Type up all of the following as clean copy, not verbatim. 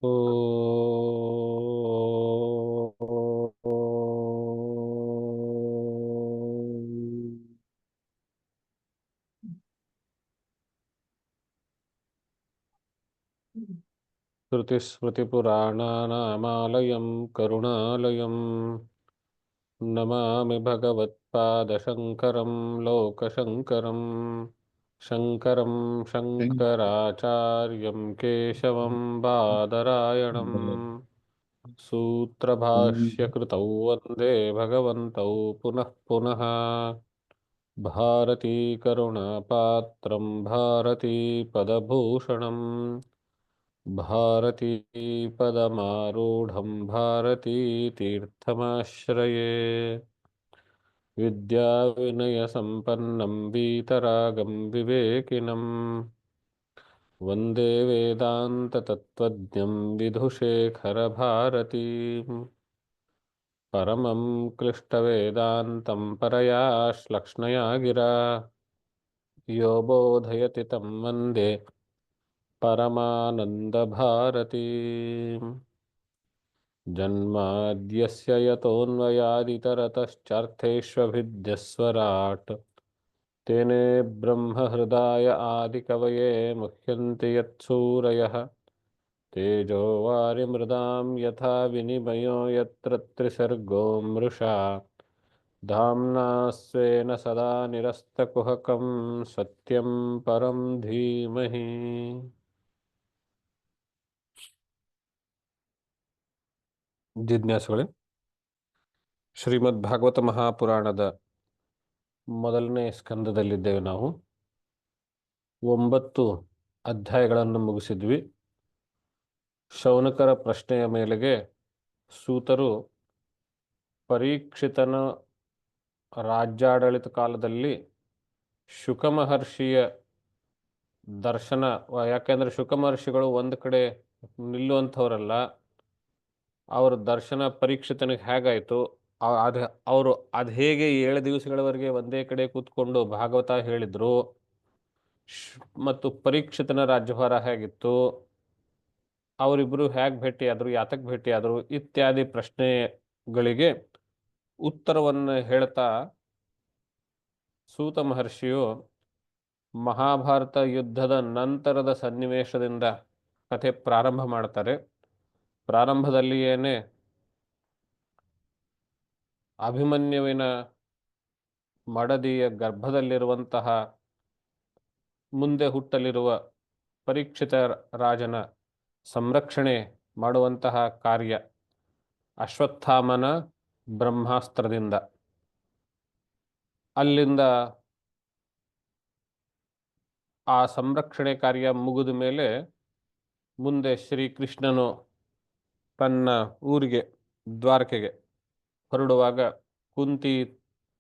श्रुतिस्मृतिपुराणानामालयं करुणालयं नमामि भगवत्पादशङ्करं लोकशङ्करं शङ्करं शङ्कराचार्यं केशवं बादरायणं सूत्रभाष्यकृतौ वन्दे भगवन्तौ पुनः पुनः भारतीकरुणापात्रं भारतीपदभूषणं भारतीपदमारूढं भारतीतीर्थमाश्रये विद्याविनयसम्पन्नं वीतरागं विवेकिनं वन्दे वेदान्ततत्त्वज्ञं विधुशेखरभारतीम् परमं क्लिष्टवेदान्तं परया श्लक्ष्णया गिरा यो बोधयति तं वन्दे परमानन्दभारतीम् जन्माद्यस्य यतोऽन्वयादितरतश्चार्थेष्वभिद्यस्वराट् तेने ब्रह्महृदाय आदिकवये मुह्यन्ति यत्सूरयः तेजो वारिमृदां यथा विनिमयो यत्र त्रिसर्गो मृषा धाम्ना स्वेन सदा निरस्तकुहकं सत्यं परं धीमहि ಜಿಜ್ಞಾಸುಗಳೇ, ಶ್ರೀಮದ್ ಭಾಗವತ ಮಹಾಪುರಾಣದ ಮೊದಲನೇ ಸ್ಕಂದದಲ್ಲಿದ್ದೇವೆ. ನಾವು 9 ಅಧ್ಯಾಯಗಳನ್ನು ಮುಗಿಸಿದ್ವಿ. ಶೌನಕರ ಪ್ರಶ್ನೆಯ ಮೇಲೆಗೆ ಸೂತರು ಪರೀಕ್ಷಿತನ ರಾಜ್ಯಾಡಳಿತ ಕಾಲದಲ್ಲಿ ಶುಕ ಮಹರ್ಷಿಯ ದರ್ಶನ, ಯಾಕೆಂದರೆ ಶುಕ ಮಹರ್ಷಿಗಳು ಒಂದು ಕಡೆ ನಿಲ್ಲುವಂಥವರಲ್ಲ, ಅವರ ದರ್ಶನ ಪರೀಕ್ಷಿತನಿಗೆ ಹೇಗಾಯಿತು, ಅವರು ಅದು ಹೇಗೆ 7 ದಿವಸಗಳವರೆಗೆ ಒಂದೇ ಕಡೆ ಕೂತ್ಕೊಂಡು ಭಾಗವತ ಹೇಳಿದ್ರು, ಮತ್ತು ಪರೀಕ್ಷಿತನ ರಾಜ್ಯಭಾರ ಹೇಗಿತ್ತು, ಅವರಿಬ್ಬರು ಹೇಗೆ ಭೇಟಿಯಾದರು, ಯಾತಕ್ಕೆ ಭೇಟಿಯಾದರು ಇತ್ಯಾದಿ ಪ್ರಶ್ನೆಗಳಿಗೆ ಉತ್ತರವನ್ನು ಹೇಳ್ತಾ ಸೂತ ಮಹರ್ಷಿಯು ಮಹಾಭಾರತ ಯುದ್ಧದ ನಂತರದ ಸನ್ನಿವೇಶದಿಂದ ಕಥೆ ಪ್ರಾರಂಭ ಮಾಡ್ತಾರೆ. ಪ್ರಾರಂಭದಲ್ಲಿಯೇನೆ ಅಭಿಮನ್ಯುವಿನ ಮಡದಿಯ ಗರ್ಭದಲ್ಲಿರುವಂತಹ ಮುಂದೆ ಹುಟ್ಟಲಿರುವ ಪರೀಕ್ಷಿತ ರಾಜನ ಸಂರಕ್ಷಣೆ ಮಾಡುವಂತಹ ಕಾರ್ಯ ಅಶ್ವತ್ಥಾಮನ ಬ್ರಹ್ಮಾಸ್ತ್ರದಿಂದ, ಅಲ್ಲಿಂದ ಆ ಸಂರಕ್ಷಣೆ ಕಾರ್ಯ ಮುಗಿದ ಮೇಲೆ ಮುಂದೆ ಶ್ರೀಕೃಷ್ಣನು ತನ್ನ ಊರಿಗೆ ದ್ವಾರಕೆಗೆ ಹೊರಡುವಾಗ ಕುಂತಿ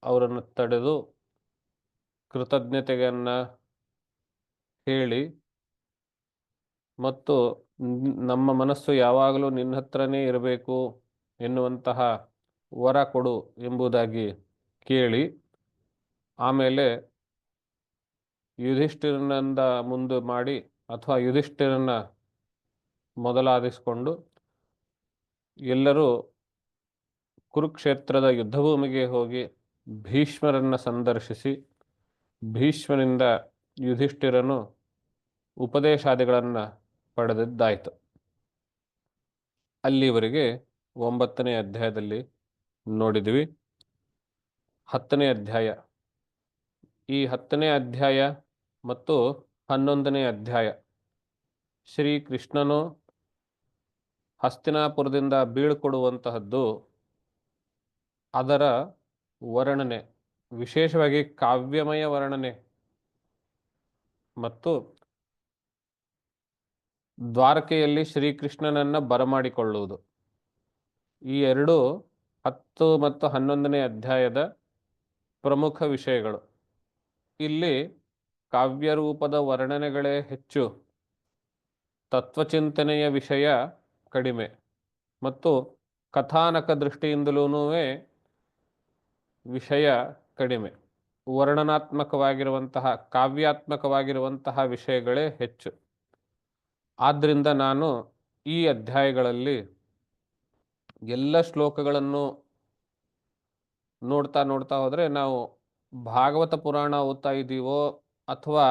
ಅವರನ್ನು ತಡೆದು ಕೃತಜ್ಞತೆಯನ್ನು ಹೇಳಿ, ಮತ್ತು ನಮ್ಮ ಮನಸ್ಸು ಯಾವಾಗಲೂ ನಿನ್ನ ಹತ್ರನೇ ಇರಬೇಕು ಎನ್ನುವಂತಹ ವರ ಕೊಡು ಎಂಬುದಾಗಿ ಕೇಳಿ, ಆಮೇಲೆ ಯುಧಿಷ್ಠಿರನಿಂದ ಮುಂದೆ ಮಾಡಿ ಅಥವಾ ಯುಧಿಷ್ಠಿರನ ಮೊದಲಾದಿಸಿಕೊಂಡು ಎಲ್ಲರೂ ಕುರುಕ್ಷೇತ್ರದ ಯುದ್ಧಭೂಮಿಗೆ ಹೋಗಿ ಭೀಷ್ಮರನ್ನು ಸಂದರ್ಶಿಸಿ, ಭೀಷ್ಮನಿಂದ ಯುಧಿಷ್ಠಿರನು ಉಪದೇಶಾದಿಗಳನ್ನು ಪಡೆದಿದ್ದಾಯಿತು. ಅಲ್ಲಿವರೆಗೆ 9ನೇ ಅಧ್ಯಾಯದಲ್ಲಿ ನೋಡಿದ್ವಿ. 10ನೇ ಅಧ್ಯಾಯ, ಈ 10ನೇ ಅಧ್ಯಾಯ ಮತ್ತು 11ನೇ ಅಧ್ಯಾಯ ಶ್ರೀಕೃಷ್ಣನು ಹಸ್ತಿನಾಪುರದಿಂದ ಬೀಳ್ಕೊಡುವಂತಹದ್ದು, ಅದರ ವರ್ಣನೆ, ವಿಶೇಷವಾಗಿ ಕಾವ್ಯಮಯ ವರ್ಣನೆ ಮತ್ತು ದ್ವಾರಕೆಯಲ್ಲಿ ಶ್ರೀಕೃಷ್ಣನನ್ನು ಬರಮಾಡಿಕೊಳ್ಳುವುದು, ಈ 2 10 ಮತ್ತು 11ನೇ ಅಧ್ಯಾಯದ ಪ್ರಮುಖ ವಿಷಯಗಳು. ಇಲ್ಲಿ ಕಾವ್ಯರೂಪದ ವರ್ಣನೆಗಳೇ ಹೆಚ್ಚು, ತತ್ವಚಿಂತನೆಯ ವಿಷಯ ಕಡಿಮೆ, ಮತ್ತು ಕಥಾನಕ ದೃಷ್ಟಿಯಿಂದಲೂ ವಿಷಯ ಕಡಿಮೆ. ವರ್ಣನಾತ್ಮಕವಾಗಿರುವಂತಹ, ಕಾವ್ಯಾತ್ಮಕವಾಗಿರುವಂತಹ ವಿಷಯಗಳೇ ಹೆಚ್ಚು. ಆದ್ದರಿಂದ ನಾನು ಈ ಅಧ್ಯಾಯಗಳಲ್ಲಿ ಎಲ್ಲ ಶ್ಲೋಕಗಳನ್ನು ನೋಡ್ತಾ ನೋಡ್ತಾ ಹೋದರೆ ನಾವು ಭಾಗವತ ಪುರಾಣ ಓದ್ತಾ ಇದ್ದೀವೋ ಅಥವಾ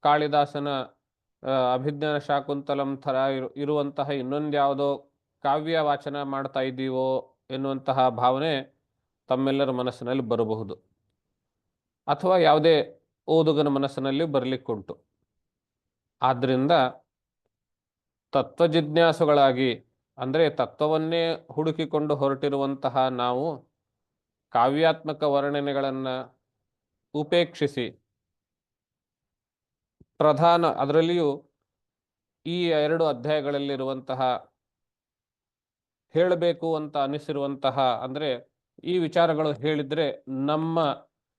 ಕಾಳಿದಾಸನ ಅಭಿಜ್ಞಾನ ಶಾಕುಂತಲಂ ಥರ ಇರುವಂತಹ ಇನ್ನೊಂದ್ಯಾವುದೋ ಕಾವ್ಯ ವಾಚನ ಮಾಡ್ತಾ ಇದ್ದೀವೋ ಎನ್ನುವಂತಹ ಭಾವನೆ ತಮ್ಮೆಲ್ಲರ ಮನಸ್ಸಿನಲ್ಲಿ ಬರಬಹುದು, ಅಥವಾ ಯಾವುದೇ ಓದುಗನ ಮನಸ್ಸಿನಲ್ಲಿ ಬರಲಿಕ್ಕುಂಟು. ಆದ್ದರಿಂದ ತತ್ವಜಿಜ್ಞಾಸುಗಳಾಗಿ, ಅಂದರೆ ತತ್ವವನ್ನೇ ಹುಡುಕಿಕೊಂಡು ಹೊರಟಿರುವಂತಹ ನಾವು ಕಾವ್ಯಾತ್ಮಕ ವರ್ಣನೆಗಳನ್ನು ಉಪೇಕ್ಷಿಸಿ ಅದರಲ್ಲಿಯೂ ಈ 2 ಅಧ್ಯಾಯಗಳಲ್ಲಿರುವಂತಹ ಹೇಳಬೇಕು ಅಂತ ಅನಿಸಿರುವಂತಹ, ಅಂದರೆ ಈ ವಿಚಾರಗಳು ಹೇಳಿದರೆ ನಮ್ಮ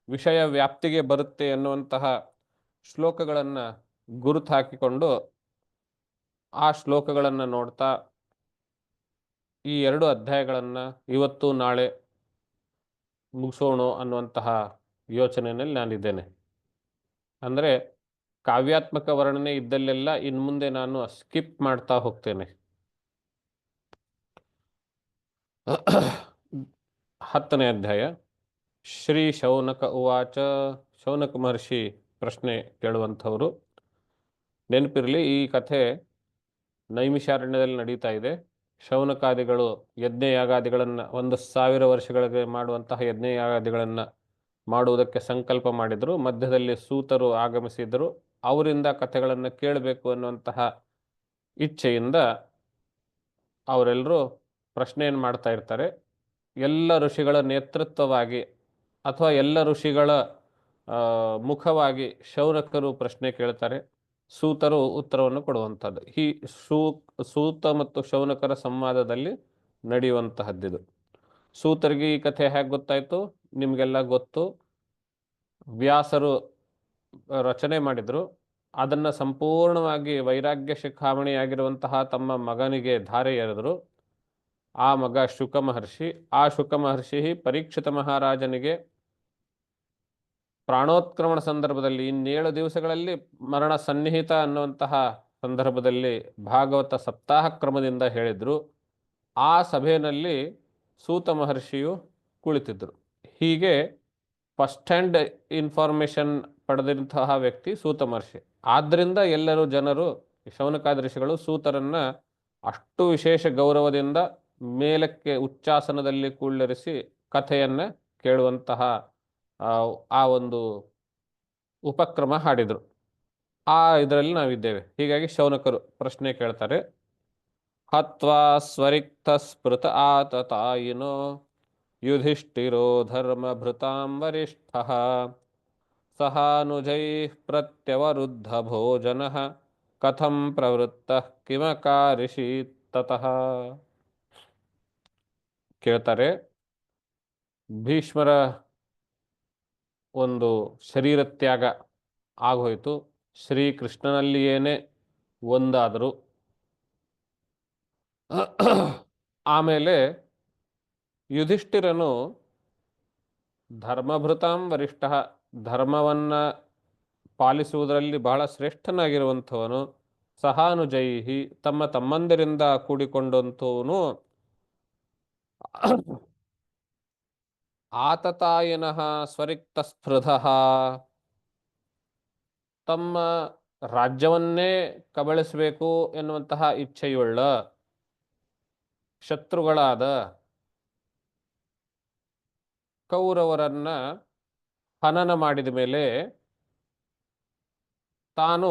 ವಿಷಯ ವ್ಯಾಪ್ತಿಗೆ ಬರುತ್ತೆ ಎನ್ನುವಂತಹ ಶ್ಲೋಕಗಳನ್ನು ಗುರುತು ಹಾಕಿಕೊಂಡು ಆ ಶ್ಲೋಕಗಳನ್ನು ನೋಡ್ತಾ ಈ 2 ಅಧ್ಯಾಯಗಳನ್ನು ಇವತ್ತು ನಾಳೆ ಮುಗಿಸೋಣ ಅನ್ನುವಂತಹ ಯೋಚನೆಯಲ್ಲಿ ನಾನಿದ್ದೇನೆ. ಅಂದರೆ ಕಾವ್ಯಾತ್ಮಕ ವರ್ಣನೆ ಇದ್ದಲ್ಲೆಲ್ಲ ಇನ್ನು ಮುಂದೆ ನಾನು ಸ್ಕಿಪ್ ಮಾಡ್ತಾ ಹೋಗ್ತೇನೆ. 10ನೇ ಅಧ್ಯಾಯ. ಶ್ರೀ ಶೌನಕ ಉವಾಚ. ಶೌನಕ ಮಹರ್ಷಿ ಪ್ರಶ್ನೆ ಕೇಳುವಂಥವರು. ನೆನಪಿರಲಿ, ಈ ಕಥೆ ನೈಮಿಷಾರಣ್ಯದಲ್ಲಿ ನಡೀತಾ ಇದೆ. ಶೌನಕಾದಿಗಳು ಯಜ್ಞಯಾಗಾದಿಗಳನ್ನು 1,000 ವರ್ಷಗಳಿಗೆ ಮಾಡುವಂತಹ ಯಜ್ಞಯಾಗಾದಿಗಳನ್ನು ಮಾಡುವುದಕ್ಕೆ ಸಂಕಲ್ಪ ಮಾಡಿದರು. ಮಧ್ಯದಲ್ಲಿ ಸೂತರು ಆಗಮಿಸಿದರು. ಅವರಿಂದ ಕಥೆಗಳನ್ನು ಕೇಳಬೇಕು ಅನ್ನುವಂತಹ ಇಚ್ಛೆಯಿಂದ ಅವರೆಲ್ಲರೂ ಪ್ರಶ್ನೆಯನ್ನು ಮಾಡ್ತಾ ಇರ್ತಾರೆ. ಎಲ್ಲ ಋಷಿಗಳ ನೇತೃತ್ವವಾಗಿ ಅಥವಾ ಎಲ್ಲ ಋಷಿಗಳ ಮುಖವಾಗಿ ಶೌನಕರು ಪ್ರಶ್ನೆ ಕೇಳ್ತಾರೆ, ಸೂತರು ಉತ್ತರವನ್ನು ಕೊಡುವಂಥದ್ದು. ಈ ಸೂತ ಮತ್ತು ಶೌನಕರ ಸಂವಾದದಲ್ಲಿ ನಡೆಯುವಂತಹದ್ದಿದು. ಸೂತರಿಗೆ ಈ ಕಥೆ ಹೇಗೆ ಗೊತ್ತಾಯಿತು? ನಿಮಗೆಲ್ಲ ಗೊತ್ತು. ವ್ಯಾಸರು ರಚನೆ ಮಾಡಿದರು. ಅದನ್ನು ಸಂಪೂರ್ಣವಾಗಿ ವೈರಾಗ್ಯ ಶಿಖಾಮಣಿಯಾಗಿರುವಂತಹ ತಮ್ಮ ಮಗನಿಗೆ ಧಾರೆ ಎರೆದರು. ಆ ಮಗ ಶುಕ ಮಹರ್ಷಿ. ಆ ಶುಕ ಮಹರ್ಷಿ ಪರೀಕ್ಷಿತ ಮಹಾರಾಜನಿಗೆ ಪ್ರಾಣೋತ್ಕ್ರಮಣ ಸಂದರ್ಭದಲ್ಲಿ 7 ದಿವಸಗಳಲ್ಲಿ ಮರಣ ಸನ್ನಿಹಿತ ಅನ್ನುವಂತಹ ಸಂದರ್ಭದಲ್ಲಿ ಭಾಗವತ ಸಪ್ತಾಹ ಕ್ರಮದಿಂದ ಹೇಳಿದರು. ಆ ಸಭೆಯಲ್ಲಿ ಸೂತ ಮಹರ್ಷಿಯು ಕುಳಿತಿದ್ದರು. ಹೀಗೆ ಫಸ್ಟ್ ಹ್ಯಾಂಡ್ ಇನ್ಫಾರ್ಮೇಷನ್ ಪಡೆದಂತಹ ವ್ಯಕ್ತಿ ಸೂತ ಮಹರ್ಷಿ. ಆದ್ದರಿಂದ ಎಲ್ಲರೂ ಜನರು, ಶೌನಕಾದಿ ಋಷಿಗಳು ಸೂತರನ್ನು ಅಷ್ಟು ವಿಶೇಷ ಗೌರವದಿಂದ ಮೇಲಕ್ಕೆ ಉಚ್ಚಾಸನದಲ್ಲಿ ಕುಳ್ಳಿರಿಸಿ ಕಥೆಯನ್ನು ಕೇಳುವಂತಹ ಆ ಒಂದು ಉಪಕ್ರಮ ಹಾಡಿದರು. ಇದರಲ್ಲಿ ನಾವಿದ್ದೇವೆ. ಹೀಗಾಗಿ ಶೌನಕರು ಪ್ರಶ್ನೆ ಕೇಳ್ತಾರೆ. ಹತ್ವಾ ಸ್ವರಿಕ್ತ ಸ್ಮೃತ ಆತತಾಯಿನೋ ಯುಧಿಷ್ಠಿರೋ ಧರ್ಮಭೃತಾಂ ವರಿಷ್ಠಃ ಸಹಾನುಜೈ ಪ್ರತ್ಯವರುದ್ಧ ಭೋಜನಃ ಕಥಂ ಪ್ರವೃತ್ತಃ ಕಿಮಕಾರಿಷೀತ್ ತತಃ. ಕೇಳ್ತಾರೆ, ಭೀಷ್ಮರ ಒಂದು ಶರೀರ ತ್ಯಾಗ ಆಗೋಯ್ತು. ಶ್ರೀಕೃಷ್ಣನಲ್ಲಿಯೇನೆ ಒಂದಾದರು. ಆಮೇಲೆ ಯುಧಿಷ್ಠಿರನು ಧರ್ಮಭೃತಾಂ ವರಿಷ್ಠ, ಧರ್ಮವನ್ನು ಪಾಲಿಸುವುದರಲ್ಲಿ ಬಹಳ ಶ್ರೇಷ್ಠನಾಗಿರುವಂಥವನು. ಸಹಾನುಜೈಹಿ, ತಮ್ಮ ತಮ್ಮಂದಿರಿಂದ ಕೂಡಿಕೊಂಡಂಥವನು. ಆತತಾಯನಃ ಸ್ವರಿಕ್ತ ಸ್ಪೃಧಃ, ತಮ್ಮ ರಾಜ್ಯವನ್ನೇ ಕಬಳಿಸಬೇಕು ಎನ್ನುವಂತಹ ಇಚ್ಛೆಯುಳ್ಳ ಶತ್ರುಗಳಾದ ಕೌರವರನ್ನ ಹನನ ಮಾಡಿದ ಮೇಲೆ ತಾನು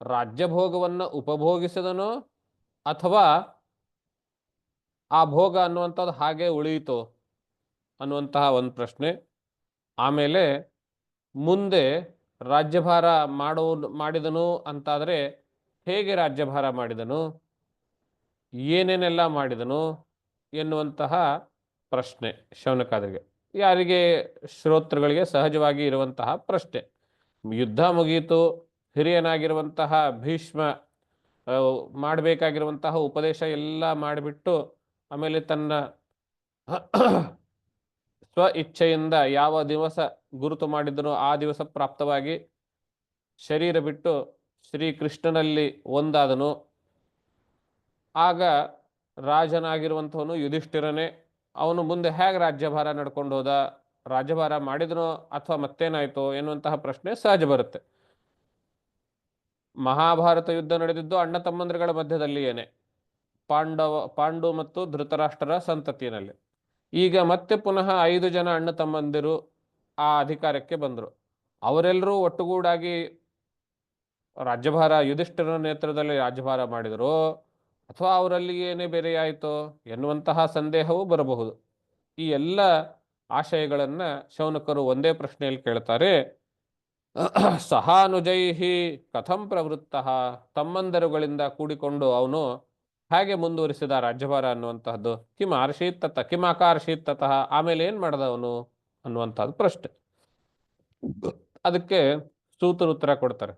ರಾಜ್ಯಭೋಗವನ್ನು ಉಪಭೋಗಿಸಿದನೋ ಅಥವಾ ಆ ಭೋಗ ಅನ್ನುವಂಥದ್ದು ಹಾಗೆ ಉಳಿಯಿತೋ ಅನ್ನುವಂತಹ ಒಂದು ಪ್ರಶ್ನೆ. ಆಮೇಲೆ ಮುಂದೆ ರಾಜ್ಯಭಾರ ಮಾಡಿದನು ಅಂತಾದರೆ ಹೇಗೆ ರಾಜ್ಯಭಾರ ಮಾಡಿದನು, ಏನೇನೆಲ್ಲ ಮಾಡಿದನು ಎನ್ನುವಂತಹ ಪ್ರಶ್ನೆ ಶೌನಕಾದಿಗೆ, ಯಾರಿಗೆ ಶ್ರೋತೃಗಳಿಗೆ ಸಹಜವಾಗಿ ಇರುವಂತಹ ಪ್ರಶ್ನೆ. ಯುದ್ಧ ಮುಗಿಯಿತು, ಹಿರಿಯನಾಗಿರುವಂತಹ ಭೀಷ್ಮ ಮಾಡಬೇಕಾಗಿರುವಂತಹ ಉಪದೇಶ ಎಲ್ಲ ಮಾಡಿಬಿಟ್ಟು ಆಮೇಲೆ ತನ್ನ ಸ್ವ ಇಚ್ಛೆಯಿಂದ ಯಾವ ದಿವಸ ಗುರುತು ಮಾಡಿದನೋ ಆ ದಿವಸ ಪ್ರಾಪ್ತವಾಗಿ ಶರೀರ ಬಿಟ್ಟು ಶ್ರೀಕೃಷ್ಣನಲ್ಲಿ ಒಂದಾದನು. ಆಗ ರಾಜನಾಗಿರುವಂಥವನು ಯುಧಿಷ್ಠಿರನೇ. ಅವನು ಮುಂದೆ ಹೇಗೆ ರಾಜ್ಯಭಾರ ನಡ್ಕೊಂಡು ಹೋದ, ರಾಜ್ಯಭಾರ ಮಾಡಿದನೋ ಅಥವಾ ಮತ್ತೇನಾಯ್ತೋ ಎನ್ನುವಂತಹ ಪ್ರಶ್ನೆ ಸಹಜ ಬರುತ್ತೆ. ಮಹಾಭಾರತ ಯುದ್ಧ ನಡೆದಿದ್ದು ಅಣ್ಣ ತಮ್ಮಂದಿರುಗಳ ಮಧ್ಯದಲ್ಲಿಯೇನೆ, ಪಾಂಡು ಮತ್ತು ಧೃತರಾಷ್ಟ್ರರ ಸಂತತಿಯಲ್ಲಿ. ಈಗ ಮತ್ತೆ ಪುನಃ 5 ಜನ ಅಣ್ಣ ತಮ್ಮಂದಿರು ಆ ಅಧಿಕಾರಕ್ಕೆ ಬಂದರು. ಅವರೆಲ್ಲರೂ ಒಟ್ಟುಗೂಡಾಗಿ ರಾಜ್ಯಭಾರ ಯುಧಿಷ್ಠಿರನ ನೇತೃತ್ವದಲ್ಲಿ ರಾಜ್ಯಭಾರ ಮಾಡಿದರು ಅಥವಾ ಅವರಲ್ಲಿ ಏನೇ ಬೇರೆ ಆಯಿತೋ ಎನ್ನುವಂತಹ ಸಂದೇಹವೂ ಬರಬಹುದು. ಈ ಎಲ್ಲ ಆಶಯಗಳನ್ನು ಶೌನಕರು ಒಂದೇ ಪ್ರಶ್ನೆಯಲ್ಲಿ ಕೇಳ್ತಾರೆ. ಸಹಾನುಜೈಹಿ ಕಥಂ ಪ್ರವೃತ್ತ, ತಮ್ಮಂದರುಗಳಿಂದ ಕೂಡಿಕೊಂಡು ಅವನು ಹೇಗೆ ಮುಂದುವರಿಸಿದ ರಾಜ್ಯಭಾರ ಅನ್ನುವಂತಹದ್ದು. ಕಿಮ್ ಆರ್ಷೀತ್ತತ ಕಿಮ್ ಆಕಾರ್ಷೀತ್ತತಃ, ಆಮೇಲೆ ಏನು ಮಾಡ್ದ ಅವನು ಅನ್ನುವಂಥದ್ದು ಪ್ರಶ್ನೆ. ಅದಕ್ಕೆ ಸೂತರು ಉತ್ತರ ಕೊಡ್ತಾರೆ.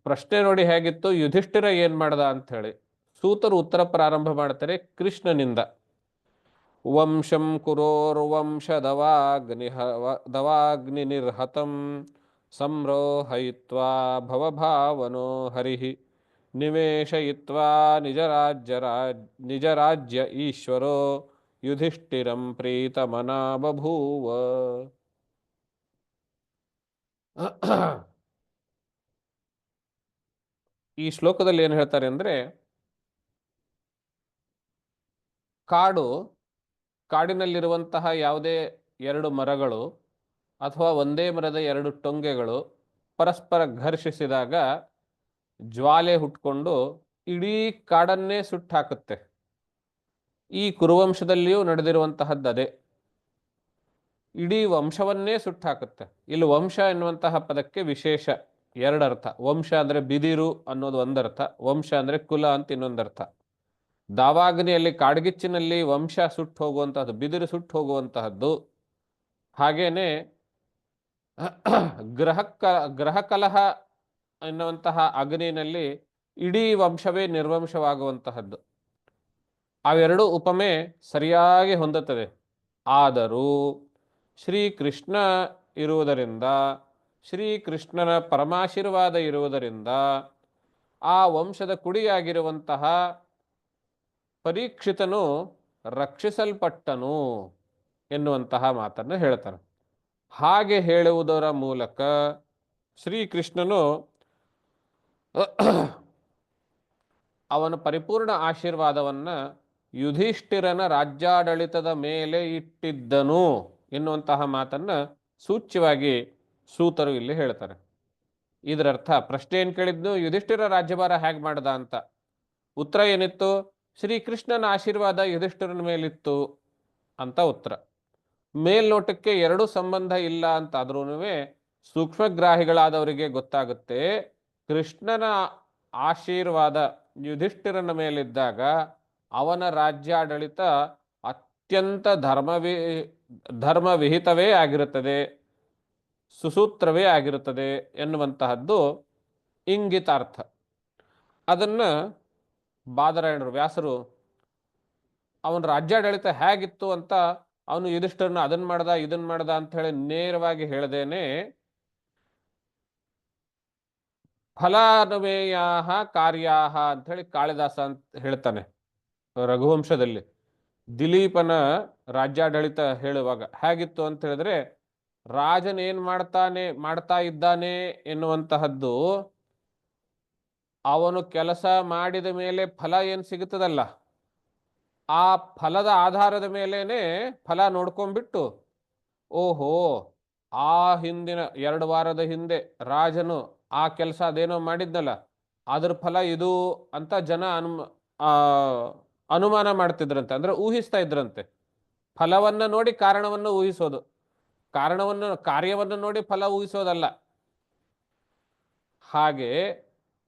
ಪ್ರಶ್ನೆ ನೋಡಿ ಹೇಗಿತ್ತು, ಯುಧಿಷ್ಠಿರ ಏನ್ ಮಾಡ್ದ ಅಂತ ಹೇಳಿ. ಸೂತರು ಉತ್ತರ ಪ್ರಾರಂಭ ಮಾಡ್ತಾರೆ ಕೃಷ್ಣನಿಂದ. ವಂಶಂ ಕುರೋರ್ವಂಶ ದವಾಗ್ನಿ ನಿರ್ಹತಂ ಸಂರೋಹಯಿತ್ವಾ ಭವಭಾವನೋ ಹರಿಹಿ ನಿವೇಶಯಿತ್ವಾ ನಿಜರಾಜ್ಯ ಈಶ್ವರೋ ಯುಧಿಷ್ಠಿರಂ ಪ್ರೀತಮನಾ ಬಭೂವ. ಈ ಶ್ಲೋಕದಲ್ಲಿ ಏನು ಹೇಳ್ತಾರೆ ಅಂದ್ರೆ, ಕಾಡಿನಲ್ಲಿರುವಂತಹ ಯಾವುದೇ 2 ಮರಗಳು ಅಥವಾ ಒಂದೇ ಮರದ 2 ಟೊಂಗೆಗಳು ಪರಸ್ಪರ ಘರ್ಷಿಸಿದಾಗ ಜ್ವಾಲೆ ಹುಟ್ಕೊಂಡು ಇಡೀ ಕಾಡನ್ನೇ ಸುಟ್ಟಾಕುತ್ತೆ. ಈ ಕುರುವಂಶದಲ್ಲಿಯೂ ನಡೆದಿರುವಂತಹದ್ದು ಅದೇ, ಇಡೀ ವಂಶವನ್ನೇ ಸುಟ್ಟಾಕುತ್ತೆ. ಇಲ್ಲಿ ವಂಶ ಎನ್ನುವಂತಹ ಪದಕ್ಕೆ ವಿಶೇಷ 2 ಅರ್ಥ. ವಂಶ ಅಂದ್ರೆ ಬಿದಿರು ಅನ್ನೋದು ಒಂದರ್ಥ, ವಂಶ ಅಂದ್ರೆ ಕುಲ ಅಂತ ಇನ್ನೊಂದರ್ಥ. ದಾವಾಗ್ನಿಯಲ್ಲಿ ಕಾಡ್ಗಿಚ್ಚಿನಲ್ಲಿ ವಂಶ ಸುಟ್ಟು ಹೋಗುವಂತಹದ್ದು, ಬಿದಿರು ಸುಟ್ಟು ಹೋಗುವಂತಹದ್ದು. ಹಾಗೇನೆ ಗ್ರಹ ಕಲಹ ಎನ್ನುವಂತಹ ಅಗ್ನಿನಲ್ಲಿ ಇಡೀ ವಂಶವೇ ನಿರ್ವಂಶವಾಗುವಂತಹದ್ದು. ಅವೆರಡು ಉಪಮೆ ಸರಿಯಾಗಿ ಹೊಂದುತ್ತದೆ. ಆದರೂ ಶ್ರೀಕೃಷ್ಣ ಇರುವುದರಿಂದ, ಶ್ರೀಕೃಷ್ಣನ ಪರಮಾಶೀರ್ವಾದ ಇರುವುದರಿಂದ ಆ ವಂಶದ ಕುಡಿಯಾಗಿರುವಂತಹ ಪರೀಕ್ಷಿತನು ರಕ್ಷಿಸಲ್ಪಟ್ಟನು ಎನ್ನುವಂತಹ ಮಾತನ್ನು ಹೇಳ್ತಾನೆ. ಹಾಗೆ ಹೇಳುವುದರ ಮೂಲಕ ಶ್ರೀಕೃಷ್ಣನು ಅವನ ಪರಿಪೂರ್ಣ ಆಶೀರ್ವಾದವನ್ನ ಯುಧಿಷ್ಠಿರನ ರಾಜ್ಯಾಡಳಿತದ ಮೇಲೆ ಇಟ್ಟಿದ್ದನು ಎನ್ನುವಂತಹ ಮಾತನ್ನ ಸೂಚ್ಯವಾಗಿ ಸೂತರು ಇಲ್ಲಿ ಹೇಳ್ತಾರೆ. ಇದರರ್ಥ ಪ್ರಶ್ನೆ ಏನು ಕೇಳಿದ್ನು, ಯುಧಿಷ್ಠಿರ ರಾಜ್ಯಭಾರ ಹೇಗೆ ಮಾಡ್ದ ಅಂತ. ಉತ್ತರ ಏನಿತ್ತು, ಶ್ರೀಕೃಷ್ಣನ ಆಶೀರ್ವಾದ ಯುಧಿಷ್ಠಿರನ ಮೇಲಿತ್ತು ಅಂತ ಉತ್ತರ. ಮೇಲ್ನೋಟಕ್ಕೆ 2 ಸಂಬಂಧ ಇಲ್ಲ ಅಂತಾದ್ರೂ ಸೂಕ್ಷ್ಮಗ್ರಾಹಿಗಳಾದವರಿಗೆ ಗೊತ್ತಾಗುತ್ತೆ, ಕೃಷ್ಣನ ಆಶೀರ್ವಾದ ಯುಧಿಷ್ಠಿರನ ಮೇಲಿದ್ದಾಗ ಅವನ ರಾಜ್ಯಾಡಳಿತ ಅತ್ಯಂತ ಧರ್ಮವಿಹಿತವೇ ಆಗಿರುತ್ತದೆ, ಸುಸೂತ್ರವೇ ಆಗಿರುತ್ತದೆ ಎನ್ನುವಂತಹದ್ದು ಇಂಗಿತಾರ್ಥ. ಅದನ್ನು ಬಾದರಾಯಣರು, ವ್ಯಾಸರು ಅವನ ರಾಜ್ಯಾಡಳಿತ ಹೇಗಿತ್ತು ಅಂತ, ಅವನು ಯುಧಿಷ್ಠಿರನ ಅದನ್ನ ಮಾಡ್ದ ಇದನ್ನ ಮಾಡ್ದ ಅಂತ ಹೇಳಿ ನೇರವಾಗಿ ಹೇಳದೇನೆ, ಫಲಾನುಮೇಯಾಹ ಕಾರ್ಯಾಹ ಅಂತ ಹೇಳಿ ಕಾಳಿದಾಸ ಅಂತ ಹೇಳ್ತಾನೆ ರಘುವಂಶದಲ್ಲಿ. ದಿಲೀಪನ ರಾಜ್ಯಾಡಳಿತ ಹೇಳುವಾಗ ಹೇಗಿತ್ತು ಅಂತ ಹೇಳಿದ್ರೆ, ರಾಜನ್ ಏನ್ ಮಾಡ್ತಾ ಇದ್ದಾನೆ ಎನ್ನುವಂತಹದ್ದು ಅವನು ಕೆಲಸ ಮಾಡಿದ ಮೇಲೆ ಫಲ ಏನ್ ಸಿಗುತ್ತದಲ್ಲ, ಆ ಫಲದ ಆಧಾರದ ಮೇಲೇನೆ ಫಲ ನೋಡ್ಕೊಂಡ್ಬಿಟ್ಟು, ಓಹೋ ಆ ಹಿಂದಿನ 2 ವಾರದ ಹಿಂದೆ ರಾಜನು ಆ ಕೆಲಸ ಅದೇನೋ ಮಾಡಿದ್ನಲ್ಲ, ಅದ್ರ ಫಲ ಇದು ಅಂತ ಜನ ಅನುಮಾನ ಮಾಡ್ತಿದ್ರಂತೆ, ಅಂದ್ರೆ ಊಹಿಸ್ತಾ ಇದ್ರಂತೆ. ಫಲವನ್ನ ನೋಡಿ ಕಾರಣವನ್ನು ಊಹಿಸೋದು, ಕಾರ್ಯವನ್ನು ನೋಡಿ ಫಲ ಊಹಿಸೋದಲ್ಲ. ಹಾಗೆ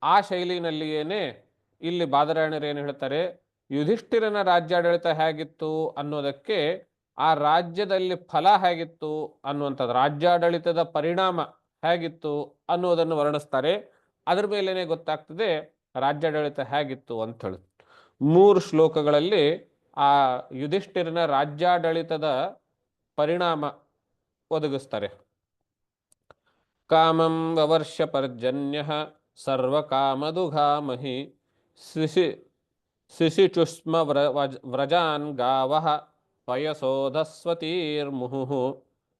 ಆ ಶೈಲಿನಲ್ಲಿಯೇನೆ ಇಲ್ಲಿ ಬಾದರಾಯಣರು ಏನು ಹೇಳ್ತಾರೆ, ಯುಧಿಷ್ಠಿರನ ರಾಜ್ಯಾಡಳಿತ ಹೇಗಿತ್ತು ಅನ್ನೋದಕ್ಕೆ ಆ ರಾಜ್ಯದಲ್ಲಿ ಫಲ ಹೇಗಿತ್ತು ಅನ್ನುವಂಥದ್ದು, ರಾಜ್ಯಾಡಳಿತದ ಪರಿಣಾಮ ಹೇಗಿತ್ತು ಅನ್ನೋದನ್ನು ವರ್ಣಿಸ್ತಾರೆ. ಅದ್ರ ಮೇಲೇನೆ ಗೊತ್ತಾಗ್ತದೆ ರಾಜ್ಯಾಡಳಿತ ಹೇಗಿತ್ತು ಅಂತ ಹೇಳಿ. 3 ಶ್ಲೋಕಗಳಲ್ಲಿ ಆ ಯುಧಿಷ್ಠಿರನ ರಾಜ್ಯಾಡಳಿತದ ಪರಿಣಾಮ ಒದಗಿಸ್ತಾರೆ. ಕಾಮಂ ವವರ್ಷ ಪರ್ಜನ್ಯ ಸರ್ವಕಾಮದುಘಾಮಹಿ ಶಿಶಿ ಶಿಶಿಚುಷ್ಮ ವ್ರಜಾನ್ ಗಾವಃ ಪಯಸೋಧಸ್ವತೀರ್ಮುಹುಃ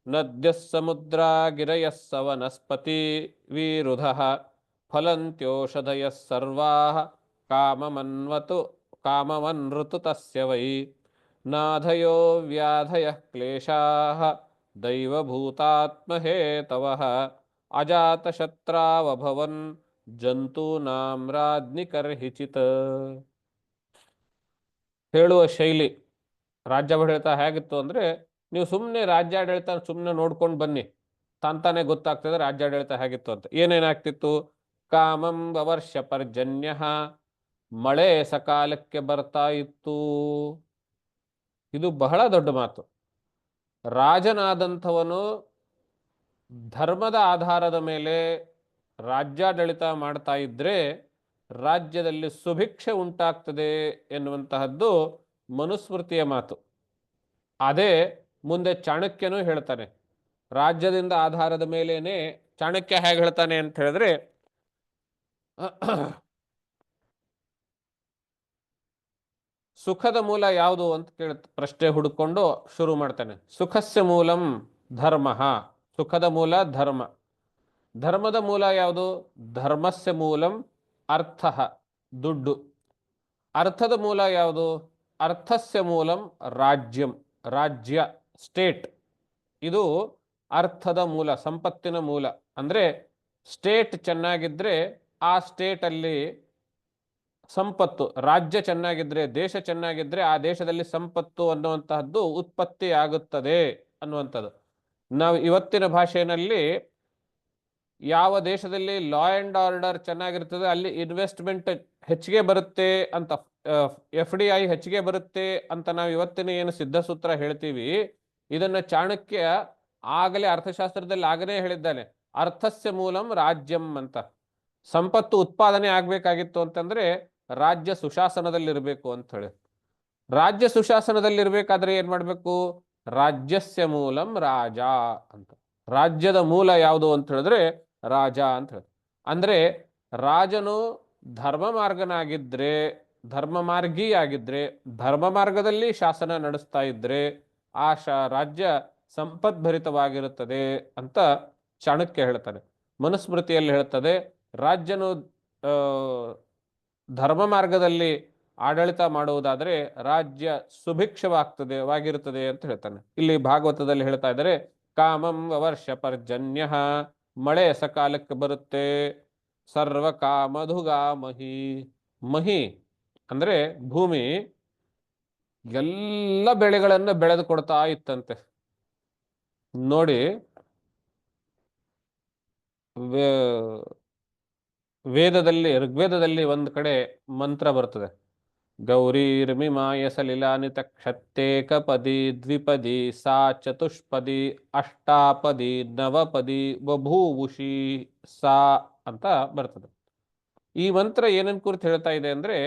ನದ್ಯಃ ಸಮುದ್ರಾ ಗಿರಯಃ ಸವನಸ್ಪತಿ ವಿರುಧಃ ಫಲಂತ್ಯೋಷಧಯಃ ಸರ್ವಾಃ ಕಾಮಮನ್ವತು ಕಾಮವನ್ಋತು ತಸ್ಯ ವೈ ನಾಧಯೋ ವ್ಯಾಧಯಃ ಕ್ಲೇಶಾಃ ದೈವಭೂತಾತ್ಮಹೇತವಃ ಅಜಾತಶತ್ರಾವಭವನ್ ಜಂತೂನಾಂ ರಾಜ್ಞಿಕರ್ಹಿಚಿತ್. ಹೇಳುವ ಶೈಲಿ ರಾಜ್ಯಾಡಳಿತ ಹೇಗಿತ್ತು ಅಂದರೆ, ನೀವು ಸುಮ್ಮನೆ ರಾಜ್ಯಾಡಳಿತ ಸುಮ್ಮನೆ ನೋಡ್ಕೊಂಡು ಬನ್ನಿ, ತಾನೇ ಗೊತ್ತಾಗ್ತದೆ ರಾಜ್ಯಾಡಳಿತ ಹೇಗಿತ್ತು ಅಂತ. ಏನೇನಾಗ್ತಿತ್ತು? ಕಾಮಂ ವವರ್ಷ ಪರ್ಜನ್ಯ, ಮಳೆ ಸಕಾಲಕ್ಕೆ ಬರ್ತಾ ಇತ್ತು. ಇದು ಬಹಳ ದೊಡ್ಡ ಮಾತು. ರಾಜನಾದಂಥವನು ಧರ್ಮದ ಆಧಾರದ ಮೇಲೆ ರಾಜ್ಯಾಡಳಿತ ಮಾಡ್ತಾ ಇದ್ರೆ ರಾಜ್ಯದಲ್ಲಿ ಸುಭಿಕ್ಷೆ ಉಂಟಾಗ್ತದೆ ಎನ್ನುವಂತಹದ್ದು ಮನುಸ್ಮೃತಿಯ ಮಾತು. ಅದೇ ಮುಂದೆ ಚಾಣಕ್ಯನೂ ಹೇಳ್ತಾನೆ. ರಾಜ್ಯದಿಂದ ಆಧಾರದ ಮೇಲೇನೆ ಚಾಣಕ್ಯ ಹೇಗೆ ಹೇಳ್ತಾನೆ ಅಂತ ಹೇಳಿದ್ರೆ, ಸುಖದ ಮೂಲ ಯಾವುದು ಅಂತ ಪ್ರಶ್ನೆ ಹುಡುಕೊಂಡು ಶುರು ಮಾಡ್ತಾನೆ. ಸುಖಸ್ಯ ಮೂಲಂ ಧರ್ಮ, ಸುಖದ ಮೂಲ ಧರ್ಮ. ಧರ್ಮದ ಮೂಲ ಯಾವುದು? ಧರ್ಮಸ್ಯ ಮೂಲಂ ಅರ್ಥ, ದುಡ್ಡು. ಅರ್ಥದ ಮೂಲ ಯಾವುದು? ಅರ್ಥಸ್ಯ ಮೂಲಂ ರಾಜ್ಯಂ, ರಾಜ್ಯ, ಸ್ಟೇಟ್. ಇದು ಅರ್ಥದ ಮೂಲ, ಸಂಪತ್ತಿನ ಮೂಲ. ಅಂದರೆ ಸ್ಟೇಟ್ ಚೆನ್ನಾಗಿದ್ರೆ ಆ ಸ್ಟೇಟಲ್ಲಿ ಸಂಪತ್ತು, ರಾಜ್ಯ ಚೆನ್ನಾಗಿದ್ರೆ, ದೇಶ ಚೆನ್ನಾಗಿದ್ರೆ ಆ ದೇಶದಲ್ಲಿ ಸಂಪತ್ತು ಅನ್ನುವಂತಹದ್ದು ಉತ್ಪತ್ತಿ ಆಗುತ್ತದೆ ಅನ್ನುವಂಥದ್ದು. ನಾವು ಇವತ್ತಿನ ಭಾಷೆಯಲ್ಲಿ ಯಾವ ದೇಶದಲ್ಲಿ ಲಾ ಆ್ಯಂಡ್ ಆರ್ಡರ್ ಚೆನ್ನಾಗಿರ್ತದೆ ಅಲ್ಲಿ ಇನ್ವೆಸ್ಟ್ಮೆಂಟ್ ಹೆಚ್ಚಿಗೆ ಬರುತ್ತೆ ಅಂತ, FDI ಹೆಚ್ಚಿಗೆ ಬರುತ್ತೆ ಅಂತ ನಾವು ಇವತ್ತಿನ ಏನು ಸಿದ್ಧಸೂತ್ರ ಹೇಳ್ತೀವಿ, ಇದನ್ನು ಚಾಣಕ್ಯ ಆಗಲೇ ಅರ್ಥಶಾಸ್ತ್ರದಲ್ಲಿ ಆಗಲೇ ಹೇಳಿದ್ದಾನೆ. ಅರ್ಥಸ್ಯ ಮೂಲಂ ರಾಜ್ಯಂ ಅಂತ. ಸಂಪತ್ತು ಉತ್ಪಾದನೆ ಆಗಬೇಕಾಗಿತ್ತು ಅಂತಂದ್ರೆ ರಾಜ್ಯ ಸುಶಾಸನದಲ್ಲಿರಬೇಕು ಅಂತ ಹೇಳಿ. ರಾಜ್ಯ ಸುಶಾಸನದಲ್ಲಿರ್ಬೇಕಾದ್ರೆ ಏನ್ ಮಾಡಬೇಕು? ರಾಜ್ಯಸ್ಯ ಮೂಲಂ ರಾಜ ಅಂತ. ರಾಜ್ಯದ ಮೂಲ ಯಾವುದು ಅಂತ ಹೇಳಿದ್ರೆ ರಾಜ ಅಂತ ಹೇಳಿ. ಅಂದ್ರೆ ರಾಜನು ಧರ್ಮ ಮಾರ್ಗನಾಗಿದ್ರೆ, ಧರ್ಮ ಮಾರ್ಗಿಯಾಗಿದ್ರೆ, ಧರ್ಮ ಮಾರ್ಗದಲ್ಲಿ ಶಾಸನ ನಡೆಸ್ತಾ ಇದ್ರೆ ಆ ರಾಜ್ಯ ಸಂಪದ್ಭರಿತವಾಗಿರುತ್ತದೆ ಅಂತ ಚಾಣಕ್ಯ ಹೇಳ್ತಾನೆ. ಮನುಸ್ಮೃತಿಯಲ್ಲಿ ಹೇಳ್ತದೆ, ರಾಜ್ಯನು ಧರ್ಮ ಮಾರ್ಗದಲ್ಲಿ ಆಡಳಿತ ಮಾಡುವುದಾದರೆ ರಾಜ್ಯ ಸುಭಿಕ್ಷವಾಗ್ತದೆ ವಾಗಿರುತ್ತದೆ ಅಂತ ಹೇಳ್ತಾನೆ. ಇಲ್ಲಿ ಭಾಗವತದಲ್ಲಿ ಹೇಳ್ತಾ ಇದ್ದಾರೆ, ಕಾಮಂ ವವರ್ಷ ಪರ್ಜನ್ಯ, ಮಳೆ ಸಕಾಲಕ್ಕೆ ಬರುತ್ತೆ. ಸರ್ವ ಕಾಮಧುಗಾ ಮಹಿ, ಮಹಿ ಅಂದ್ರೆ ಭೂಮಿ ಎಲ್ಲ ಬೆಳೆಗಳನ್ನು ಬೆಳೆದು ಕೊಡ್ತಾ ಇತ್ತಂತೆ. ನೋಡಿ, ವೇದದಲ್ಲಿ, ಋಗ್ವೇದದಲ್ಲಿ ಒಂದು ಕಡೆ ಮಂತ್ರ ಬರ್ತದೆ, ಗೌರೀರ್ಮಿಮಾಯ ಸಲಿಲಾನಿ ತಕ್ಷತ್ತೇಕಪದಿ ದ್ವಿಪದಿ ಸಾ ಚತುಷ್ಪದಿ ಅಷ್ಟಾಪದಿ ನವಪದಿ ಬಭೂವುಷಿ ಸಾ ಅಂತ ಬರ್ತದೆ. ಈ ಮಂತ್ರ ಏನನ್ ಕುರಿತು ಹೇಳ್ತಾ ಇದೆ ಅಂದ್ರೆ,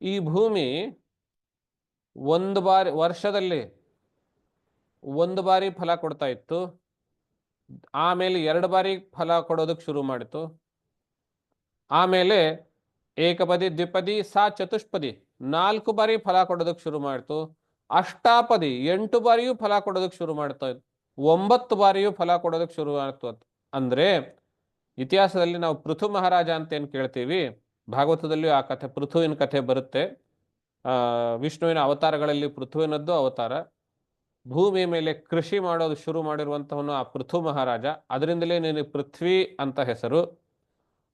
ಈ ಭೂಮಿ ವರ್ಷದಲ್ಲಿ ಒಂದು ಬಾರಿ ಫಲ ಕೊಡ್ತಾ ಇತ್ತು, ಆಮೇಲೆ 2 ಬಾರಿ ಫಲ ಕೊಡೋದಕ್ಕೆ ಶುರು ಮಾಡಿತು, ಆಮೇಲೆ ಏಕಪದಿ ದ್ವಿಪದಿ ಸಾ ಚತುಷ್ಪದಿ 4 ಬಾರಿ ಫಲ ಕೊಡೋದಕ್ಕೆ ಶುರು ಮಾಡ್ತು, ಅಷ್ಟಾಪದಿ 8 ಬಾರಿಯೂ ಫಲ ಕೊಡೋದಕ್ಕೆ ಶುರು ಮಾಡ್ತಾ ಇತ್ತು, 9 ಬಾರಿಯೂ ಫಲ ಕೊಡೋದಕ್ಕೆ ಶುರು ಮಾಡ್ತು. ಅಂದ್ರೆ ಇತಿಹಾಸದಲ್ಲಿ ನಾವು ಪೃಥು ಮಹಾರಾಜ ಅಂತ ಏನು ಕೇಳ್ತೀವಿ, ಭಾಗವತದಲ್ಲಿಯೂ ಆ ಕಥೆ, ಪೃಥುವಿನ ಕಥೆ ಬರುತ್ತೆ. ವಿಷ್ಣುವಿನ ಅವತಾರಗಳಲ್ಲಿ ಪೃಥುವಿನದ್ದು ಅವತಾರ. ಭೂಮಿಯ ಮೇಲೆ ಕೃಷಿ ಮಾಡೋದು ಶುರು ಮಾಡಿರುವಂತವನು ಆ ಪೃಥು ಮಹಾರಾಜ. ಅದರಿಂದಲೇ ನೀನು ಪೃಥ್ವಿ ಅಂತ ಹೆಸರು.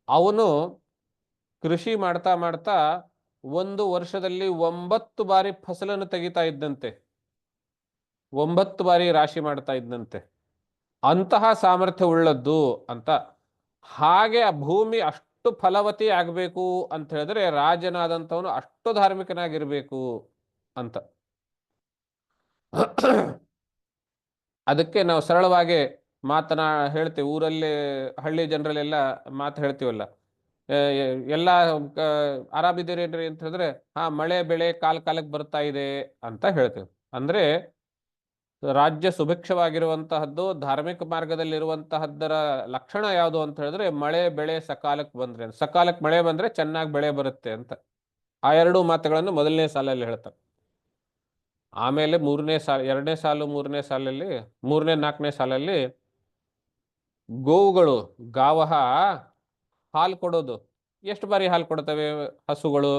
ಅವನು ಕೃಷಿ ಮಾಡ್ತಾ ಮಾಡ್ತಾ ಒಂದು ವರ್ಷದಲ್ಲಿ 9 ಬಾರಿ ಫಸಲನ್ನು ತೆಗಿತಾ ಇದ್ದಂತೆ, 9 ಬಾರಿ ರಾಶಿ ಮಾಡ್ತಾ ಇದ್ದಂತೆ. ಅಂತಹ ಸಾಮರ್ಥ್ಯ ಉಳ್ಳದ್ದು ಅಂತ. ಹಾಗೆ ಆ ಭೂಮಿ ಅಷ್ಟು ಫಲವತಿ ಆಗಬೇಕು ಅಂತ ಹೇಳಿದ್ರೆ ರಾಜನಾದಂಥವನು ಅಷ್ಟು ಧಾರ್ಮಿಕನಾಗಿರ್ಬೇಕು ಅಂತ. ಅದಕ್ಕೆ ನಾವು ಸರಳವಾಗಿ ಹೇಳ್ತೀವಿ, ಊರಲ್ಲಿ ಹಳ್ಳಿ ಜನರಲ್ಲೆಲ್ಲ ಮಾತು ಹೇಳ್ತೀವಲ್ಲ, ಎಲ್ಲ ಆರಾಮಿದ್ದೀರೇನ್ರಿ ಅಂತ ಹೇಳಿದ್ರೆ, ಹಾ ಮಳೆ ಬೆಳೆ ಕಾಲಕ್ಕೆ ಬರ್ತಾ ಇದೆ ಅಂತ ಹೇಳ್ತೀವಿ. ಅಂದ್ರೆ ರಾಜ್ಯ ಸುಭಿಕ್ಷವಾಗಿರುವಂತಹದ್ದು, ಧಾರ್ಮಿಕ ಮಾರ್ಗದಲ್ಲಿರುವಂತಹದ್ದರ ಲಕ್ಷಣ ಯಾವುದು ಅಂತ ಹೇಳಿದ್ರೆ ಮಳೆ ಬೆಳೆ ಸಕಾಲಕ್ಕೆ ಬಂದ್ರೆ, ಸಕಾಲಕ್ಕೆ ಮಳೆ ಬಂದ್ರೆ ಚೆನ್ನಾಗಿ ಬೆಳೆ ಬರುತ್ತೆ ಅಂತ. ಆ ಎರಡು ಮಾತುಗಳನ್ನು ಮೊದಲನೇ ಸಾಲಲ್ಲಿ ಹೇಳ್ತಾರೆ. ಆಮೇಲೆ ಎರಡನೇ ಸಾಲು ಮೂರನೇ ಸಾಲಲ್ಲಿ, ಮೂರನೇ ನಾಲ್ಕನೇ ಸಾಲಲ್ಲಿ ಗೋವುಗಳು, ಗಾವಹ ಹಾಲು ಕೊಡೋದು. ಎಷ್ಟು ಬಾರಿ ಹಾಲು ಕೊಡ್ತವೆ ಹಸುಗಳು?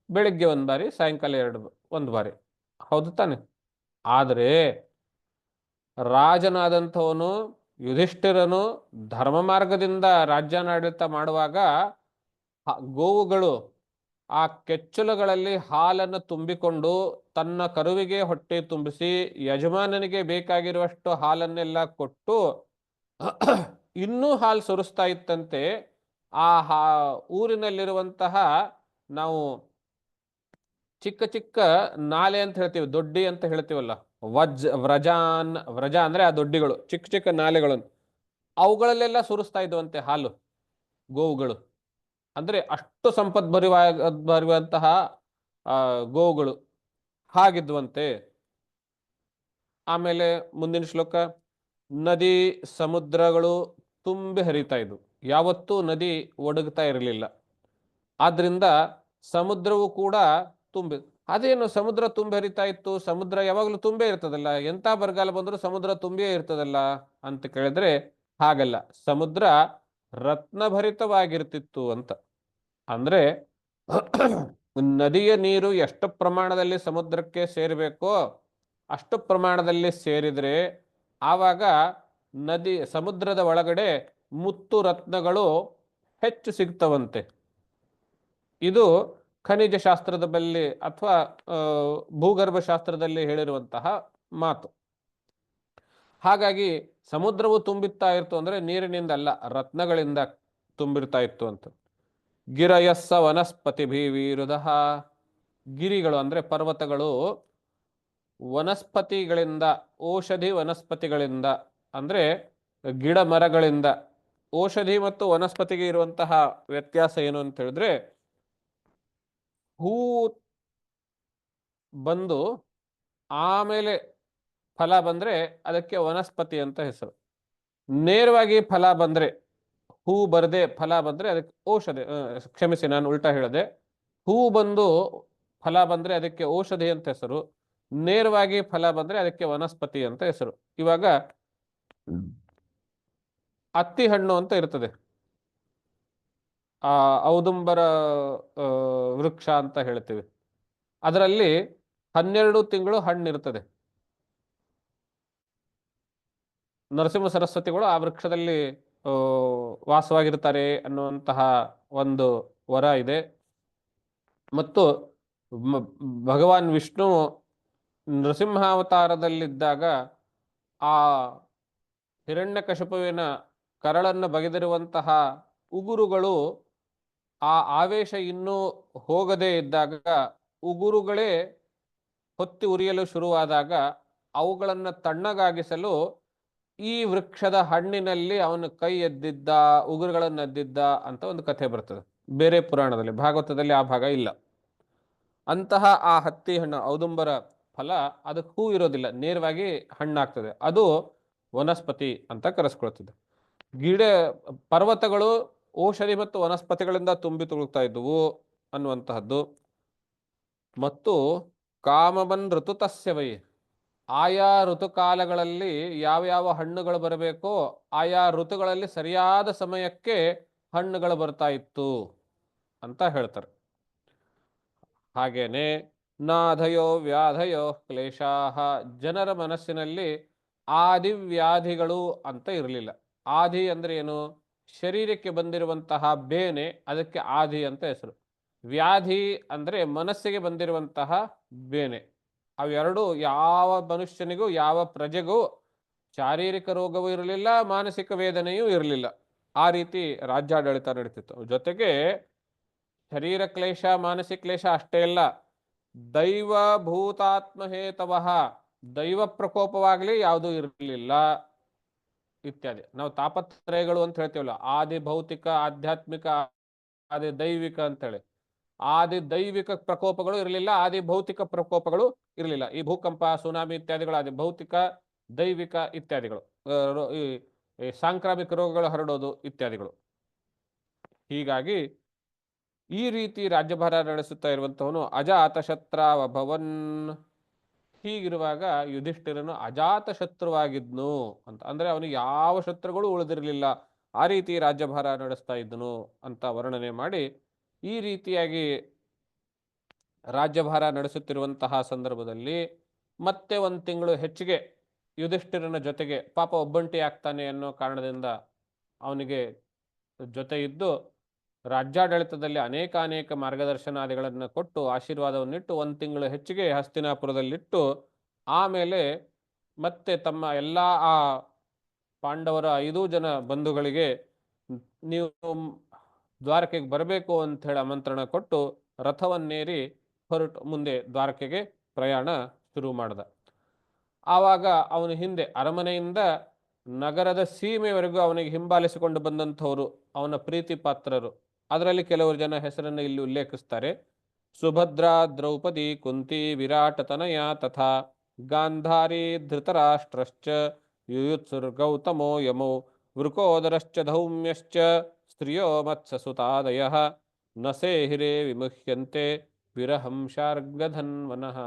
ಬೆಳಿಗ್ಗೆ ಒಂದು ಬಾರಿ, ಸಾಯಂಕಾಲ ಒಂದು ಬಾರಿ, ಹೌದು ತಾನೆ? ಆದರೆ ರಾಜನಾದಂಥವನು ಯುಧಿಷ್ಠಿರನು ಧರ್ಮ ಮಾರ್ಗದಿಂದ ರಾಜ್ಯಾಡಳಿತ ಮಾಡುವಾಗ ಗೋವುಗಳು ಆ ಕೆಚ್ಚಲುಗಳಲ್ಲಿ ಹಾಲನ್ನು ತುಂಬಿಕೊಂಡು ತನ್ನ ಕರುವಿಗೆ ಹೊಟ್ಟೆ ತುಂಬಿಸಿ ಯಜಮಾನನಿಗೆ ಬೇಕಾಗಿರುವಷ್ಟು ಹಾಲನ್ನೆಲ್ಲ ಕೊಟ್ಟು ಇನ್ನೂ ಹಾಲು ಸುರಿಸ್ತಾ ಇತ್ತಂತೆ. ಆ ಊರಿನಲ್ಲಿರುವಂತಹ, ನಾವು ಚಿಕ್ಕ ಚಿಕ್ಕ ನಾಲೆ ಅಂತ ಹೇಳ್ತೀವಿ, ದೊಡ್ಡಿ ಅಂತ ಹೇಳ್ತೀವಲ್ಲ, ವ್ರಜ ಅಂದ್ರೆ ಆ ದೊಡ್ಡಿಗಳು, ಚಿಕ್ಕ ಚಿಕ್ಕ ನಾಲೆಗಳನ್ನು, ಅವುಗಳಲ್ಲೆಲ್ಲ ಸುರಿಸ್ತಾ ಇದ್ವಂತೆ ಹಾಲು ಗೋವುಗಳು. ಅಂದ್ರೆ ಅಷ್ಟು ಸಂಪದ್ಭರಿಸುವಂತಹ ಗೋವುಗಳು ಹಾಗಿದ್ವಂತೆ. ಆಮೇಲೆ ಮುಂದಿನ ಶ್ಲೋಕ, ನದಿ ಸಮುದ್ರಗಳು ತುಂಬಿ ಹರಿತಾ ಇದ್ವು. ಯಾವತ್ತೂ ನದಿ ಒಡಗ್ತಾ ಇರಲಿಲ್ಲ. ಆದ್ರಿಂದ ಸಮುದ್ರವು ಕೂಡ ತುಂಬಿ, ಅದೇನು ಸಮುದ್ರ ತುಂಬಿ ಹರಿತಾ ಇತ್ತು? ಸಮುದ್ರ ಯಾವಾಗಲೂ ತುಂಬೇ ಇರ್ತದಲ್ಲ, ಎಂತ ಬರಗಾಲ ಬಂದರೂ ಸಮುದ್ರ ತುಂಬಿಯೇ ಇರ್ತದಲ್ಲ ಅಂತ ಕೇಳಿದ್ರೆ ಹಾಗಲ್ಲ, ಸಮುದ್ರ ರತ್ನಭರಿತವಾಗಿರ್ತಿತ್ತು ಅಂತ. ಅಂದ್ರೆ ನದಿಯ ನೀರು ಎಷ್ಟು ಪ್ರಮಾಣದಲ್ಲಿ ಸಮುದ್ರಕ್ಕೆ ಸೇರಬೇಕೋ ಅಷ್ಟು ಪ್ರಮಾಣದಲ್ಲಿ ಸೇರಿದ್ರೆ ಆವಾಗ ಸಮುದ್ರದ ಒಳಗಡೆ ಮುತ್ತು ರತ್ನಗಳು ಹೆಚ್ಚು ಸಿಗ್ತವಂತೆ. ಇದು ಖನಿಜ ಶಾಸ್ತ್ರದ ಬಲ್ಲಿ ಅಥವಾ ಭೂಗರ್ಭ ಶಾಸ್ತ್ರದಲ್ಲಿ ಹೇಳಿರುವಂತಹ ಮಾತು. ಹಾಗಾಗಿ ಸಮುದ್ರವು ತುಂಬಿರ್ತಾ ಇತ್ತು ಅಂದ್ರೆ ನೀರಿನಿಂದ ಅಲ್ಲ, ರತ್ನಗಳಿಂದ ತುಂಬಿರ್ತಾ ಇತ್ತು ಅಂತ. ಗಿರಯಸ್ಸ ವನಸ್ಪತಿ ವಿರುಧ, ಗಿರಿಗಳು ಅಂದ್ರೆ ಪರ್ವತಗಳು ವನಸ್ಪತಿಗಳಿಂದ, ಔಷಧಿ ವನಸ್ಪತಿಗಳಿಂದ ಅಂದ್ರೆ ಗಿಡ ಮರಗಳಿಂದ. ಔಷಧಿ ಮತ್ತು ವನಸ್ಪತಿಗೆ ಇರುವಂತಹ ವ್ಯತ್ಯಾಸ ಏನು ಅಂತ ಹೇಳಿದ್ರೆ, ಹೂ ಬಂದು ಆಮೇಲೆ ಫಲ ಬಂದ್ರೆ ಅದಕ್ಕೆ ವನಸ್ಪತಿ ಅಂತ ಹೆಸರು. ನೇರವಾಗಿ ಫಲ ಬಂದ್ರೆ, ಹೂ ಬರದೆ ಫಲ ಬಂದ್ರೆ ಅದಕ್ಕೆ ಔಷಧಿ, ಕ್ಷಮಿಸಿ ನಾನು ಉಲ್ಟಾ ಹೇಳಿದೆ, ಹೂ ಬಂದು ಫಲ ಬಂದ್ರೆ ಅದಕ್ಕೆ ಔಷಧಿ ಅಂತ ಹೆಸರು, ನೇರವಾಗಿ ಫಲ ಬಂದ್ರೆ ಅದಕ್ಕೆ ವನಸ್ಪತಿ ಅಂತ ಹೆಸರು. ಇವಾಗ ಅತ್ತಿ ಹಣ್ಣು ಅಂತ ಇರ್ತದೆ, ಔದುಂಬರ ವೃಕ್ಷ ಅಂತ ಹೇಳ್ತೀವಿ. ಅದರಲ್ಲಿ 12 ತಿಂಗಳು ಹಣ್ಣಿರ್ತದೆ. ನರಸಿಂಹ ಸರಸ್ವತಿಗಳು ಆ ವೃಕ್ಷದಲ್ಲಿ ವಾಸವಾಗಿರ್ತಾರೆ ಅನ್ನುವಂತಹ ಒಂದು ವರ ಇದೆ. ಮತ್ತು ಭಗವಾನ್ ವಿಷ್ಣು ನರಸಿಂಹಾವತಾರದಲ್ಲಿದ್ದಾಗ ಆ ಹಿರಣ್ಯಕಶಿಪುವಿನ ಕರಳನ್ನು ಬಗೆದಿರುವಂತಹ ಉಗುರುಗಳು, ಆ ಆವೇಶ ಇನ್ನೂ ಹೋಗದೇ ಇದ್ದಾಗ ಉಗುರುಗಳೇ ಹೊತ್ತಿ ಉರಿಯಲು ಶುರುವಾದಾಗ ಅವುಗಳನ್ನು ತಣ್ಣಗಾಗಿಸಲು ಈ ವೃಕ್ಷದ ಹಣ್ಣಿನಲ್ಲಿ ಅವನು ಕೈ ಎದ್ದಿದ್ದ, ಉಗುರುಗಳನ್ನು ಎದ್ದಿದ್ದ ಅಂತ ಒಂದು ಕಥೆ ಬರ್ತದೆ ಬೇರೆ ಪುರಾಣದಲ್ಲಿ. ಭಾಗವತದಲ್ಲಿ ಆ ಭಾಗ ಇಲ್ಲ. ಅಂತಹ ಆ ಹತ್ತಿ ಹಣ್ಣು, ಔದುಂಬರ ಫಲ, ಅದಕ್ಕೆ ಹೂ ಇರೋದಿಲ್ಲ, ನೇರವಾಗಿ ಹಣ್ಣಾಗ್ತದೆ, ಅದು ವನಸ್ಪತಿ ಅಂತ ಕರೆಸ್ಕೊಳ್ತದೆ. ಪರ್ವತಗಳು ಔಷಧಿ ಮತ್ತು ವನಸ್ಪತಿಗಳಿಂದ ತುಂಬಿ ತುಳುಕ್ತಾ ಇದ್ದುವು ಅನ್ನುವಂತಹದ್ದು. ಮತ್ತು ಕಾಮವನ್ ಋತುತಸ್ಯವೈ, ಆಯಾ ಋತುಕಾಲಗಳಲ್ಲಿ ಯಾವ್ಯಾವ ಹಣ್ಣುಗಳು ಬರಬೇಕೋ ಆಯಾ ಋತುಗಳಲ್ಲಿ ಸರಿಯಾದ ಸಮಯಕ್ಕೆ ಹಣ್ಣುಗಳು ಬರ್ತಾ ಇತ್ತು ಅಂತ ಹೇಳ್ತಾರೆ. ಹಾಗೇನೆ ನಾಧಯೋ ವ್ಯಾಧಯೋ ಕ್ಲೇಶಾಹ, ಜನರ ಮನಸ್ಸಿನಲ್ಲಿ ಆದಿವ್ಯಾಧಿಗಳು ಅಂತ ಇರಲಿಲ್ಲ. ಆದಿ ಅಂದ್ರೆ ಏನು? ಶರೀರಕ್ಕೆ ಬಂದಿರುವಂತಹ ಬೇನೆ, ಅದಕ್ಕೆ ಆದಿ ಅಂತ ಹೆಸರು. ವ್ಯಾಧಿ ಅಂದ್ರೆ ಮನಸ್ಸಿಗೆ ಬಂದಿರುವಂತಹ ಬೇನೆ. ಅವೆರಡು ಯಾವ ಮನುಷ್ಯನಿಗೂ, ಯಾವ ಪ್ರಜೆಗೂ ಶಾರೀರಿಕ ರೋಗವೂ ಇರಲಿಲ್ಲ, ಮಾನಸಿಕ ವೇದನೆಯೂ ಇರಲಿಲ್ಲ. ಆ ರೀತಿ ರಾಜ್ಯಾಡಳಿತ ನಡೀತಿತ್ತು. ಜೊತೆಗೆ ಶರೀರ ಕ್ಲೇಶ, ಮಾನಸಿಕ ಕ್ಲೇಶ ಅಷ್ಟೇ ಅಲ್ಲ, ದೈವ ಭೂತಾತ್ಮಹೇತವಃ, ದೈವ ಪ್ರಕೋಪವಾಗಲಿ ಯಾವುದೂ ಇರಲಿಲ್ಲ ಇತ್ಯಾದಿ. ನಾವು ತಾಪತ್ರಯಗಳು ಅಂತ ಹೇಳ್ತೀವಲ್ಲ, ಆದಿ ಭೌತಿಕ, ಆಧ್ಯಾತ್ಮಿಕ, ಆದಿ ದೈವಿಕ ಅಂತೇಳಿ. ಆದಿ ದೈವಿಕ ಪ್ರಕೋಪಗಳು ಇರಲಿಲ್ಲ, ಆದಿ ಭೌತಿಕ ಪ್ರಕೋಪಗಳು ಇರಲಿಲ್ಲ. ಈ ಭೂಕಂಪ, ಸುನಾಮಿ ಇತ್ಯಾದಿಗಳು ಆದಿ ಭೌತಿಕ, ದೈವಿಕ ಇತ್ಯಾದಿಗಳು, ಈ ಸಾಂಕ್ರಾಮಿಕ ರೋಗಗಳು ಹರಡೋದು ಇತ್ಯಾದಿಗಳು. ಹೀಗಾಗಿ ಈ ರೀತಿ ರಾಜ್ಯಭಾರ ನಡೆಸುತ್ತಾ ಇರುವಂತವನು ಅಜಾತಶತ್ರಾವಭವನ್. ಹೀಗಿರುವಾಗ ಯುಧಿಷ್ಠಿರನು ಅಜಾತ ಶತ್ರುವಾಗಿದ್ನು ಅಂತ, ಅಂದ್ರೆ ಅವನಿಗೆ ಯಾವ ಶತ್ರುಗಳು ಉಳಿದಿರಲಿಲ್ಲ, ಆ ರೀತಿ ರಾಜ್ಯಭಾರ ನಡೆಸ್ತಾ ಇದ್ದನು ಅಂತ ವರ್ಣನೆ ಮಾಡಿ, ಈ ರೀತಿಯಾಗಿ ರಾಜ್ಯಭಾರ ನಡೆಸುತ್ತಿರುವಂತಹ ಸಂದರ್ಭದಲ್ಲಿ ಮತ್ತೆ ಒಂದು ತಿಂಗಳು ಹೆಚ್ಚಿಗೆ ಯುಧಿಷ್ಠಿರನ ಜೊತೆಗೆ, ಪಾಪ ಒಬ್ಬಂಟಿ ಆಗ್ತಾನೆ ಅನ್ನೋ ಕಾರಣದಿಂದ ಅವನಿಗೆ ಜೊತೆ ಇದ್ದು ರಾಜ್ಯಾಡಳಿತದಲ್ಲಿ ಅನೇಕ ಮಾರ್ಗದರ್ಶನಾದಿಗಳನ್ನು ಕೊಟ್ಟು ಆಶೀರ್ವಾದವನ್ನಿಟ್ಟು ಒಂದು ತಿಂಗಳು ಹೆಚ್ಚಿಗೆ ಹಸ್ತಿನಾಪುರದಲ್ಲಿಟ್ಟು, ಆಮೇಲೆ ಮತ್ತೆ ತಮ್ಮ ಎಲ್ಲ ಆ ಪಾಂಡವರ 5 ಜನ ಬಂಧುಗಳಿಗೆ ನೀವು ದ್ವಾರಕೆಗೆ ಬರಬೇಕು ಅಂತ ಹೇಳಿ ಆಮಂತ್ರಣ ಕೊಟ್ಟು ರಥವನ್ನೇರಿ ಹೊರಟು ಮುಂದೆ ದ್ವಾರಕೆಗೆ ಪ್ರಯಾಣ ಶುರು ಮಾಡ್ದ. ಆವಾಗ ಅವನು ಹಿಂದೆ ಅರಮನೆಯಿಂದ ನಗರದ ಸೀಮೆವರೆಗೂ ಅವನಿಗೆ ಹಿಂಬಾಲಿಸಿಕೊಂಡು ಬಂದಂಥವರು ಅವನ ಪ್ರೀತಿ ಪಾತ್ರರು. ಅದರಲ್ಲಿ ಕೆಲವರು ಜನ ಹೆಸರನ್ನು ಇಲ್ಲಿ ಉಲ್ಲೇಖಿಸ್ತಾರೆ. ಸುಭದ್ರಾ, ದ್ರೌಪದಿ, ಕುಂತಿ, ವಿರಾಟ ತನಯ ತಥಾ ಗಾಂಧಾರಿ, ಧೃತರಾಷ್ಟ್ರಶ್ಚ ಯುಯುತ್ಸುರ್ ಗೌತಮೋ ಯಮೋ ವೃಕೋದರಶ್ಚ ಧೌಮ್ಯಶ್ಚ ಸ್ತ್ರಿಯೋ ಮತ್ಸಸುತಾದಯಃ ನಸೇಹಿರೇ ವಿಮುಹ್ಯಂತೆ ವಿರಹಂ ಶಾರ್ಗಧನ್ವನಃ.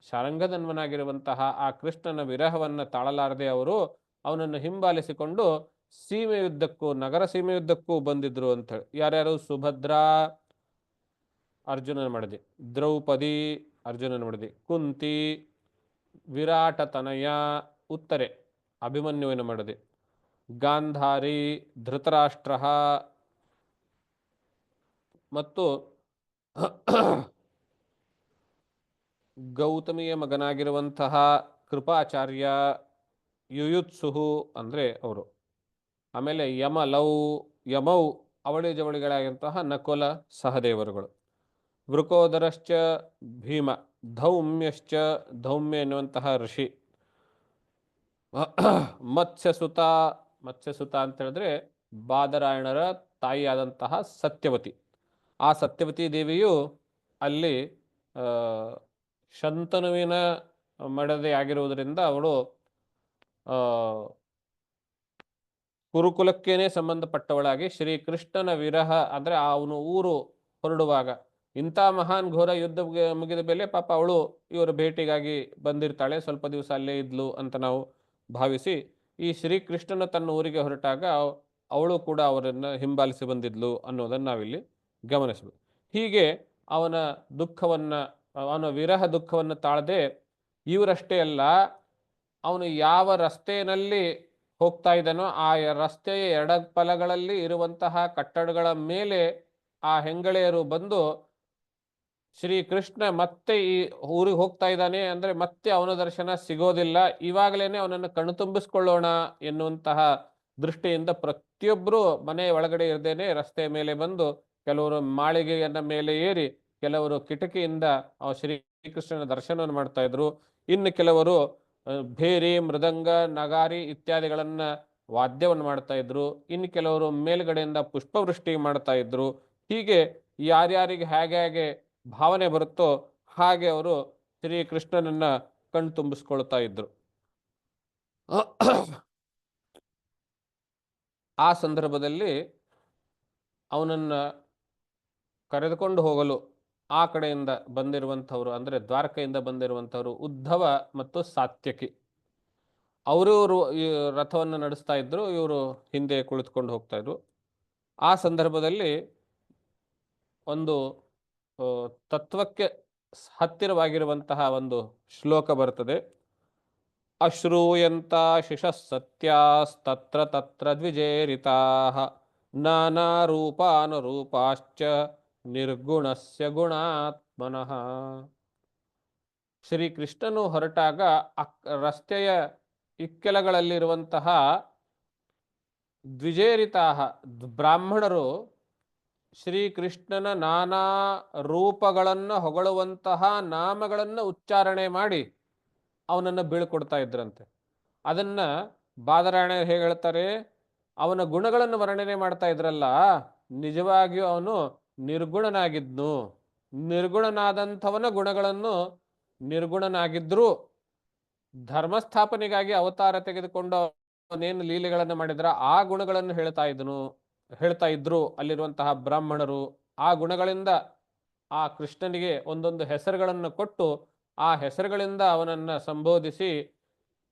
ಶಾರಂಗಧನ್ವನಾಗಿರುವಂತಹ ಆ ಕೃಷ್ಣನ ವಿರಹವನ್ನು ತಾಳಲಾರದೆ ಅವರು ಅವನನ್ನು ಹಿಂಬಾಲಿಸಿಕೊಂಡು ಸೀಮೆಯುದ್ಧಕ್ಕೂ, ನಗರ ಸೀಮೆಯುದ್ಧಕ್ಕೂ ಬಂದಿದ್ರು ಅಂತ ಹೇಳಿ. ಯಾರ್ಯಾರು? ಸುಭದ್ರಾ ಅರ್ಜುನನ ಮಡದಿ, ದ್ರೌಪದಿ ಅರ್ಜುನನ ಮಡದಿ, ಕುಂತಿ ವಿರಾಟ ತನಯ ಉತ್ತರೆ ಅಭಿಮನ್ಯುವಿನ ಮಡದಿ, ಗಾಂಧಾರಿ ಧೃತರಾಷ್ಟ್ರ ಮತ್ತು ಗೌತಮಿಯ ಮಗನಾಗಿರುವಂತಹ ಕೃಪಾಚಾರ್ಯ, ಯುಯುತ್ಸುಹು ಅಂದರೆ ಅವರು, ಆಮೇಲೆ ಯಮೌ ಅವಳಿ ಜವಳಿಗಳಾಗಿರುವಂತಹ ನಕುಲ ಸಹದೇವರುಗಳು, ವೃಕೋದರಶ್ಚ ಭೀಮ, ಧೌಮ್ಯಶ್ಚ ಧೌಮ್ಯ ಎನ್ನುವಂತಹ ಋಷಿ, ಮತ್ಸ್ಯಸುತ ಅಂತ ಹೇಳಿದ್ರೆ ಬಾದರಾಯಣರ ತಾಯಿಯಾದಂತಹ ಸತ್ಯವತಿ. ಆ ಸತ್ಯವತಿ ದೇವಿಯು ಅಲ್ಲಿ ಶಂತನುವಿನ ಮಡದಿ ಆಗಿರುವುದರಿಂದ ಅವಳು ಕುರುಕುಲಕ್ಕೇನೆ ಸಂಬಂಧಪಟ್ಟವಳಾಗಿ ಶ್ರೀಕೃಷ್ಣನ ವಿರಹ ಅಂದರೆ ಅವನು ಊರು ಹೊರಡುವಾಗ ಇಂಥ ಮಹಾನ್ ಘೋರ ಯುದ್ಧ ಮುಗಿದ ಮೇಲೆ ಪಾಪ ಅವಳು ಇವರ ಭೇಟಿಗಾಗಿ ಬಂದಿರ್ತಾಳೆ, ಸ್ವಲ್ಪ ದಿವಸ ಅಲ್ಲೇ ಇದ್ಲು ಅಂತ ನಾವು ಭಾವಿಸಿ, ಈ ಶ್ರೀಕೃಷ್ಣನ ತನ್ನ ಊರಿಗೆ ಹೊರಟಾಗ ಅವಳು ಕೂಡ ಅವರನ್ನು ಹಿಂಬಾಲಿಸಿ ಬಂದಿದ್ಲು ಅನ್ನೋದನ್ನು ನಾವಿಲ್ಲಿ ಗಮನಿಸಬೇಕು. ಹೀಗೆ ಅವನ ದುಃಖವನ್ನು, ಅವನ ವಿರಹ ದುಃಖವನ್ನು ತಾಳದೆ ಇವರಷ್ಟೇ ಅಲ್ಲ, ಅವನು ಯಾವ ರಸ್ತೆಯಲ್ಲಿ ಹೋಗ್ತಾ ಇದ್ದಾನೋ ಆ ರಸ್ತೆಯ ಎಡಪಲಗಳಲ್ಲಿ ಇರುವಂತಹ ಕಟ್ಟಡಗಳ ಮೇಲೆ ಆ ಹೆಂಗಳೆಯರು ಬಂದು ಶ್ರೀಕೃಷ್ಣ ಮತ್ತೆ ಈ ಊರಿಗೆ ಹೋಗ್ತಾ ಇದ್ದಾನೆ ಅಂದರೆ ಮತ್ತೆ ಅವನ ದರ್ಶನ ಸಿಗೋದಿಲ್ಲ, ಇವಾಗಲೇ ಅವನನ್ನು ಕಣ್ತುಂಬಿಸ್ಕೊಳ್ಳೋಣ ಎನ್ನುವಂತಹ ದೃಷ್ಟಿಯಿಂದ ಪ್ರತಿಯೊಬ್ಬರು ಮನೆ ಒಳಗಡೆ ಇರದೇನೆ ರಸ್ತೆ ಮೇಲೆ ಬಂದು, ಕೆಲವರು ಮಾಳಿಗೆಯನ್ನ ಮೇಲೆ ಏರಿ, ಕೆಲವರು ಕಿಟಕಿಯಿಂದ ಶ್ರೀಕೃಷ್ಣನ ದರ್ಶನವನ್ನು ಮಾಡ್ತಾ ಇದ್ರು, ಇನ್ನು ಕೆಲವರು ಭೇರಿ, ಮೃದಂಗ, ನಗಾರಿ ಇತ್ಯಾದಿಗಳನ್ನ ವಾದ್ಯವನ್ನು ಮಾಡ್ತಾ ಇದ್ರು, ಇನ್ನು ಕೆಲವರು ಮೇಲ್ಗಡೆಯಿಂದ ಪುಷ್ಪವೃಷ್ಟಿ ಮಾಡ್ತಾ ಇದ್ರು. ಹೀಗೆ ಯಾರ್ಯಾರಿಗೆ ಹೇಗೆ ಭಾವನೆ ಬರುತ್ತೋ ಹಾಗೆ ಅವರು ಶ್ರೀಕೃಷ್ಣನನ್ನ ಕಣ್ತುಂಬಿಸ್ಕೊಳ್ತಾ ಇದ್ರು. ಆ ಸಂದರ್ಭದಲ್ಲಿ ಅವನನ್ನ ಕರೆದುಕೊಂಡು ಹೋಗಲು ಆ ಕಡೆಯಿಂದ ಬಂದಿರುವಂಥವ್ರು ಅಂದರೆ ದ್ವಾರಕೆಯಿಂದ ಬಂದಿರುವಂಥವ್ರು ಉದ್ಧವ ಮತ್ತು ಸಾತ್ಯಕಿ, ಅವರು ಈ ರಥವನ್ನು ನಡೆಸ್ತಾ ಇದ್ರು, ಇವರು ಹಿಂದೆ ಕುಳಿತುಕೊಂಡು ಹೋಗ್ತಾ ಇದ್ರು. ಆ ಸಂದರ್ಭದಲ್ಲಿ ಒಂದು ತತ್ವಕ್ಕೆ ಹತ್ತಿರವಾಗಿರುವಂತಹ ಒಂದು ಶ್ಲೋಕ ಬರ್ತದೆ. ಅಶ್ರೂಯಂತ ಶಿಶಃ ಸತ್ಯಾಸ್ತತ್ರ ತತ್ರ ದ್ವಿಜೇರಿತಾಃ ನಾನಾ ರೂಪಾನುರೂಪಾಶ್ಚ ನಿರ್ಗುಣಸ್ಯ ಗುಣಾತ್ಮನಃ. ಶ್ರೀಕೃಷ್ಣನು ಹೊರಟಾಗ ರಸ್ತೆಯ ಇಕ್ಕೆಲಗಳಲ್ಲಿರುವಂತಹ ದ್ವಿಜೇರಿತಾಃ ಬ್ರಾಹ್ಮಣರು ಶ್ರೀಕೃಷ್ಣನ ನಾನಾ ರೂಪಗಳನ್ನು ಹೊಗಳುವಂತಹ ನಾಮಗಳನ್ನು ಉಚ್ಚಾರಣೆ ಮಾಡಿ ಅವನನ್ನು ಬೀಳ್ಕೊಡ್ತಾ ಇದ್ರಂತೆ. ಅದನ್ನ ಬಾದರಾಯಣ ಹೇಗೆ ಹೇಳ್ತಾರೆ, ಅವನ ಗುಣಗಳನ್ನು ವರ್ಣನೆ ಮಾಡ್ತಾ ಇದ್ರಲ್ಲ, ನಿಜವಾಗಿಯೂ ಅವನು ನಿರ್ಗುಣನಾಗಿದ್ನು, ನಿರ್ಗುಣನಾದಂಥವನ ಗುಣಗಳನ್ನು ನಿರ್ಗುಣನಾಗಿದ್ರೂ ಧರ್ಮಸ್ಥಾಪನೆಗಾಗಿ ಅವತಾರ ತೆಗೆದುಕೊಂಡು ಅವನೇನು ಲೀಲೆಗಳನ್ನು ಮಾಡಿದ್ರ ಆ ಗುಣಗಳನ್ನು ಹೇಳ್ತಾ ಇದ್ರು ಅಲ್ಲಿರುವಂತಹ ಬ್ರಾಹ್ಮಣರು. ಆ ಗುಣಗಳಿಂದ ಆ ಕೃಷ್ಣನಿಗೆ ಒಂದೊಂದು ಹೆಸರುಗಳನ್ನು ಕೊಟ್ಟು ಆ ಹೆಸರುಗಳಿಂದ ಅವನನ್ನ ಸಂಬೋಧಿಸಿ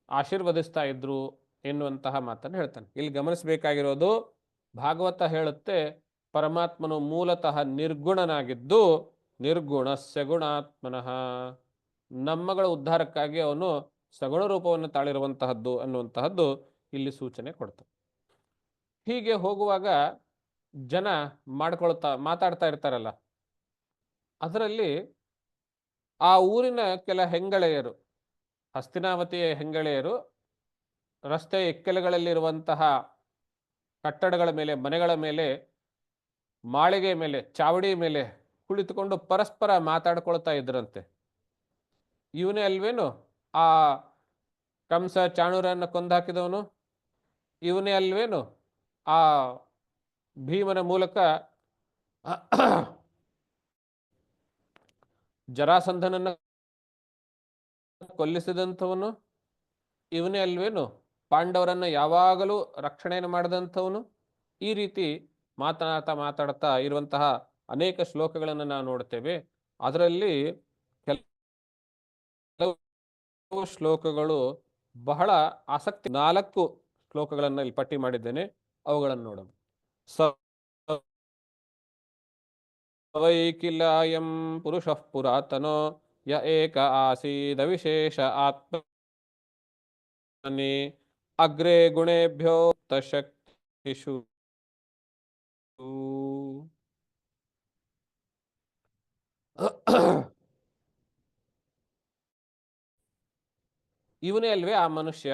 ಆಶೀರ್ವದಿಸ್ತಾ ಇದ್ರು ಎನ್ನುವಂತಹ ಮಾತನ್ನು ಹೇಳ್ತಾನೆ. ಇಲ್ಲಿ ಗಮನಿಸಬೇಕಾಗಿರೋದು, ಭಾಗವತ ಹೇಳುತ್ತೆ ಪರಮಾತ್ಮನು ಮೂಲತಃ ನಿರ್ಗುಣನಾಗಿದ್ದು ನಿರ್ಗುಣಸ್ಯ ಗುಣಾತ್ಮನಃ, ನಮ್ಮಗಳ ಉದ್ಧಾರಕ್ಕಾಗಿ ಅವನು ಸಗುಣ ರೂಪವನ್ನು ತಾಳಿರುವಂತಹದ್ದು ಅನ್ನುವಂತಹದ್ದು ಇಲ್ಲಿ ಸೂಚನೆ ಕೊಡ್ತಾರೆ. ಹೀಗೆ ಹೋಗುವಾಗ ಜನ ಮಾತಾಡ್ತಾ ಇರ್ತಾರಲ್ಲ, ಅದರಲ್ಲಿ ಆ ಊರಿನ ಕೆಲ ಹೆಂಗಳೆಯರು, ಹಸ್ತಿನಾವತಿಯ ಹೆಂಗಳೆಯರು ರಸ್ತೆ ಇಕ್ಕೆಲಗಳಲ್ಲಿರುವಂತಹ ಕಟ್ಟಡಗಳ ಮೇಲೆ, ಮನೆಗಳ ಮೇಲೆ, ಮಾಳಿಗೆ ಮೇಲೆ, ಚಾವಡಿ ಮೇಲೆ ಕುಳಿತುಕೊಂಡು ಪರಸ್ಪರ ಮಾತಾಡ್ಕೊಳ್ತಾ ಇದ್ರಂತೆ. ಇವನೇ ಅಲ್ವೇನು ಆ ಕಂಸ ಚಾಣೂರನ್ನ ಕೊಂದಾಕಿದವನು? ಇವನೇ ಅಲ್ವೇನು ಆ ಭೀಮನ ಮೂಲಕ ಜರಾಸಂಧನನ್ನ ಕೊಲ್ಲಿಸಿದಂಥವನು? ಇವನೇ ಅಲ್ವೇನು ಪಾಂಡವರನ್ನ ಯಾವಾಗಲೂ ರಕ್ಷಣೆಯನ್ನು ಮಾಡಿದಂಥವನು? ಈ ರೀತಿ ಮಾತಾಡ್ತಾ ಇರುವಂತಹ ಅನೇಕ ಶ್ಲೋಕಗಳನ್ನು ನಾವು ನೋಡ್ತೇವೆ. ಅದರಲ್ಲಿ ಕೆಲವು ಶ್ಲೋಕಗಳು ಬಹಳ ಆಸಕ್ತಿ. 4 ಶ್ಲೋಕಗಳನ್ನು ಇಲ್ಲಿ ಪಟ್ಟಿ ಮಾಡಿದ್ದೇನೆ, ಅವುಗಳನ್ನು ನೋಡೋಣ. ವೈಕಿಲಾಯಂ ಪುರುಷಃ ಪುರಾತನೋ ಯ ಏಕ ಆಸೀದ ವಿಶೇಷ ಆತ್ಮನಿ ಅಗ್ರೇ ಗುಣೇಭ್ಯೋ ಶಕ್ತಿಷು. ಇವನೇ ಅಲ್ವೇ ಆ ಮನುಷ್ಯ?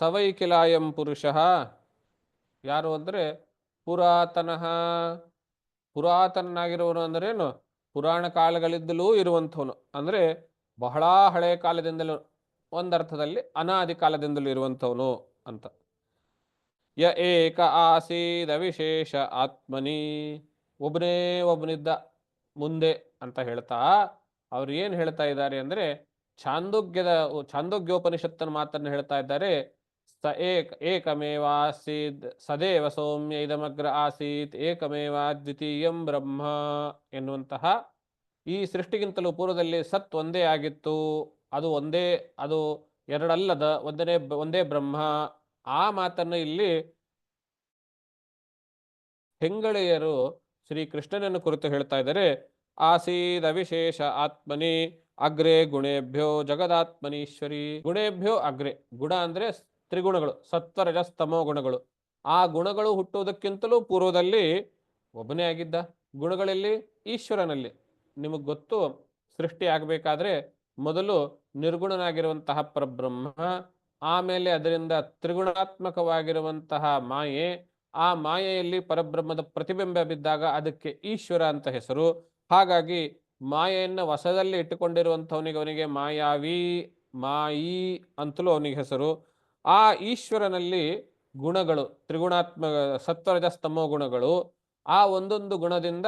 ಸವೈಕಿಲಾಯಂ ಪುರುಷಃ ಯಾರು ಅಂದ್ರೆ ಪುರಾತನಃ. ಪುರಾತನಾಗಿರುವನು ಅಂದ್ರೇನು? ಪುರಾಣ ಕಾಲಗಳಿದ್ದಲೂ ಇರುವಂಥವನು, ಅಂದ್ರೆ ಬಹಳ ಹಳೆಯ ಕಾಲದಿಂದಲೂ, ಒಂದರ್ಥದಲ್ಲಿ ಅನಾದಿ ಕಾಲದಿಂದಲೂ ಇರುವಂಥವನು ಅಂತ. ಯ ಏಕ ಆಸೀದ ವಿಶೇಷ ಆತ್ಮನಿ, ಒಬ್ಬನೇ ಒಬ್ಬನಿದ್ದ ಮುಂದೆ ಅಂತ ಹೇಳ್ತಾ ಅವ್ರು ಏನು ಹೇಳ್ತಾ ಇದ್ದಾರೆ ಅಂದ್ರೆ ಛಾಂದೋಗ್ಯೋಪನಿಷತ್ತನ ಮಾತನ್ನು ಹೇಳ್ತಾ ಇದ್ದಾರೆ. ಸ ಏಕಮೇವಾಸೀದ್ ಸದೇವ ಸೌಮ್ಯ ಇದಮಗ್ರ ಆಸೀತ್ ಏಕಮೇವ ದ್ವಿತೀಯಂ ಬ್ರಹ್ಮ ಎನ್ನುವಂತಹ ಈ ಸೃಷ್ಟಿಗಿಂತಲೂ ಪೂರ್ವದಲ್ಲಿ ಸತ್ ಒಂದೇ ಆಗಿತ್ತು, ಅದು ಎರಡಲ್ಲದ ಒಂದೇ ಬ್ರಹ್ಮ. ಆ ಮಾತನ್ನು ಇಲ್ಲಿ ಹೆಂಗಳೆಯರು ಶ್ರೀಕೃಷ್ಣನನ್ನು ಕುರಿತು ಹೇಳ್ತಾ ಇದ್ದಾರೆ. ಆಸೀದ ವಿಶೇಷ ಆತ್ಮನಿ ಅಗ್ರೆ ಗುಣೇಭ್ಯೋ ಜಗದಾತ್ಮನೀಶ್ವರಿ. ಗುಣೇಭ್ಯೋ ಅಗ್ರೆ, ಗುಣ ಅಂದ್ರೆ ತ್ರಿಗುಣಗಳು, ಸತ್ವ ರಜಸ್ತಮೋ ಗುಣಗಳು. ಆ ಗುಣಗಳು ಹುಟ್ಟುವುದಕ್ಕಿಂತಲೂ ಪೂರ್ವದಲ್ಲಿ ಒಬ್ಬನೇ ಆಗಿದ್ದ. ಗುಣಗಳಲ್ಲಿ ಈಶ್ವರನಲ್ಲಿ. ನಿಮಗೆ ಗೊತ್ತು, ಸೃಷ್ಟಿ ಆಗಬೇಕಾದ್ರೆ ಮೊದಲು ನಿರ್ಗುಣನಾಗಿರುವಂತಹ ಪರಬ್ರಹ್ಮ, ಆಮೇಲೆ ಅದರಿಂದ ತ್ರಿಗುಣಾತ್ಮಕವಾಗಿರುವಂತಹ ಮಾಯೆ, ಆ ಮಾಯೆಯಲ್ಲಿ ಪರಬ್ರಹ್ಮದ ಪ್ರತಿಬಿಂಬ ಬಿದ್ದಾಗ ಅದಕ್ಕೆ ಈಶ್ವರ ಅಂತ ಹೆಸರು. ಹಾಗಾಗಿ ಮಾಯೆಯನ್ನು ವಶದಲ್ಲಿ ಇಟ್ಟುಕೊಂಡಿರುವಂಥವನಿಗೆ ಅವನಿಗೆ ಮಾಯಿ ಅಂತಲೂ ಅವನಿಗೆ ಹೆಸರು. ಆ ಈಶ್ವರನಲ್ಲಿ ಗುಣಗಳು, ತ್ರಿಗುಣಾತ್ಮಕ ಸತ್ವರಜಸ್ತಮೋ ಗುಣಗಳು. ಆ ಒಂದೊಂದು ಗುಣದಿಂದ,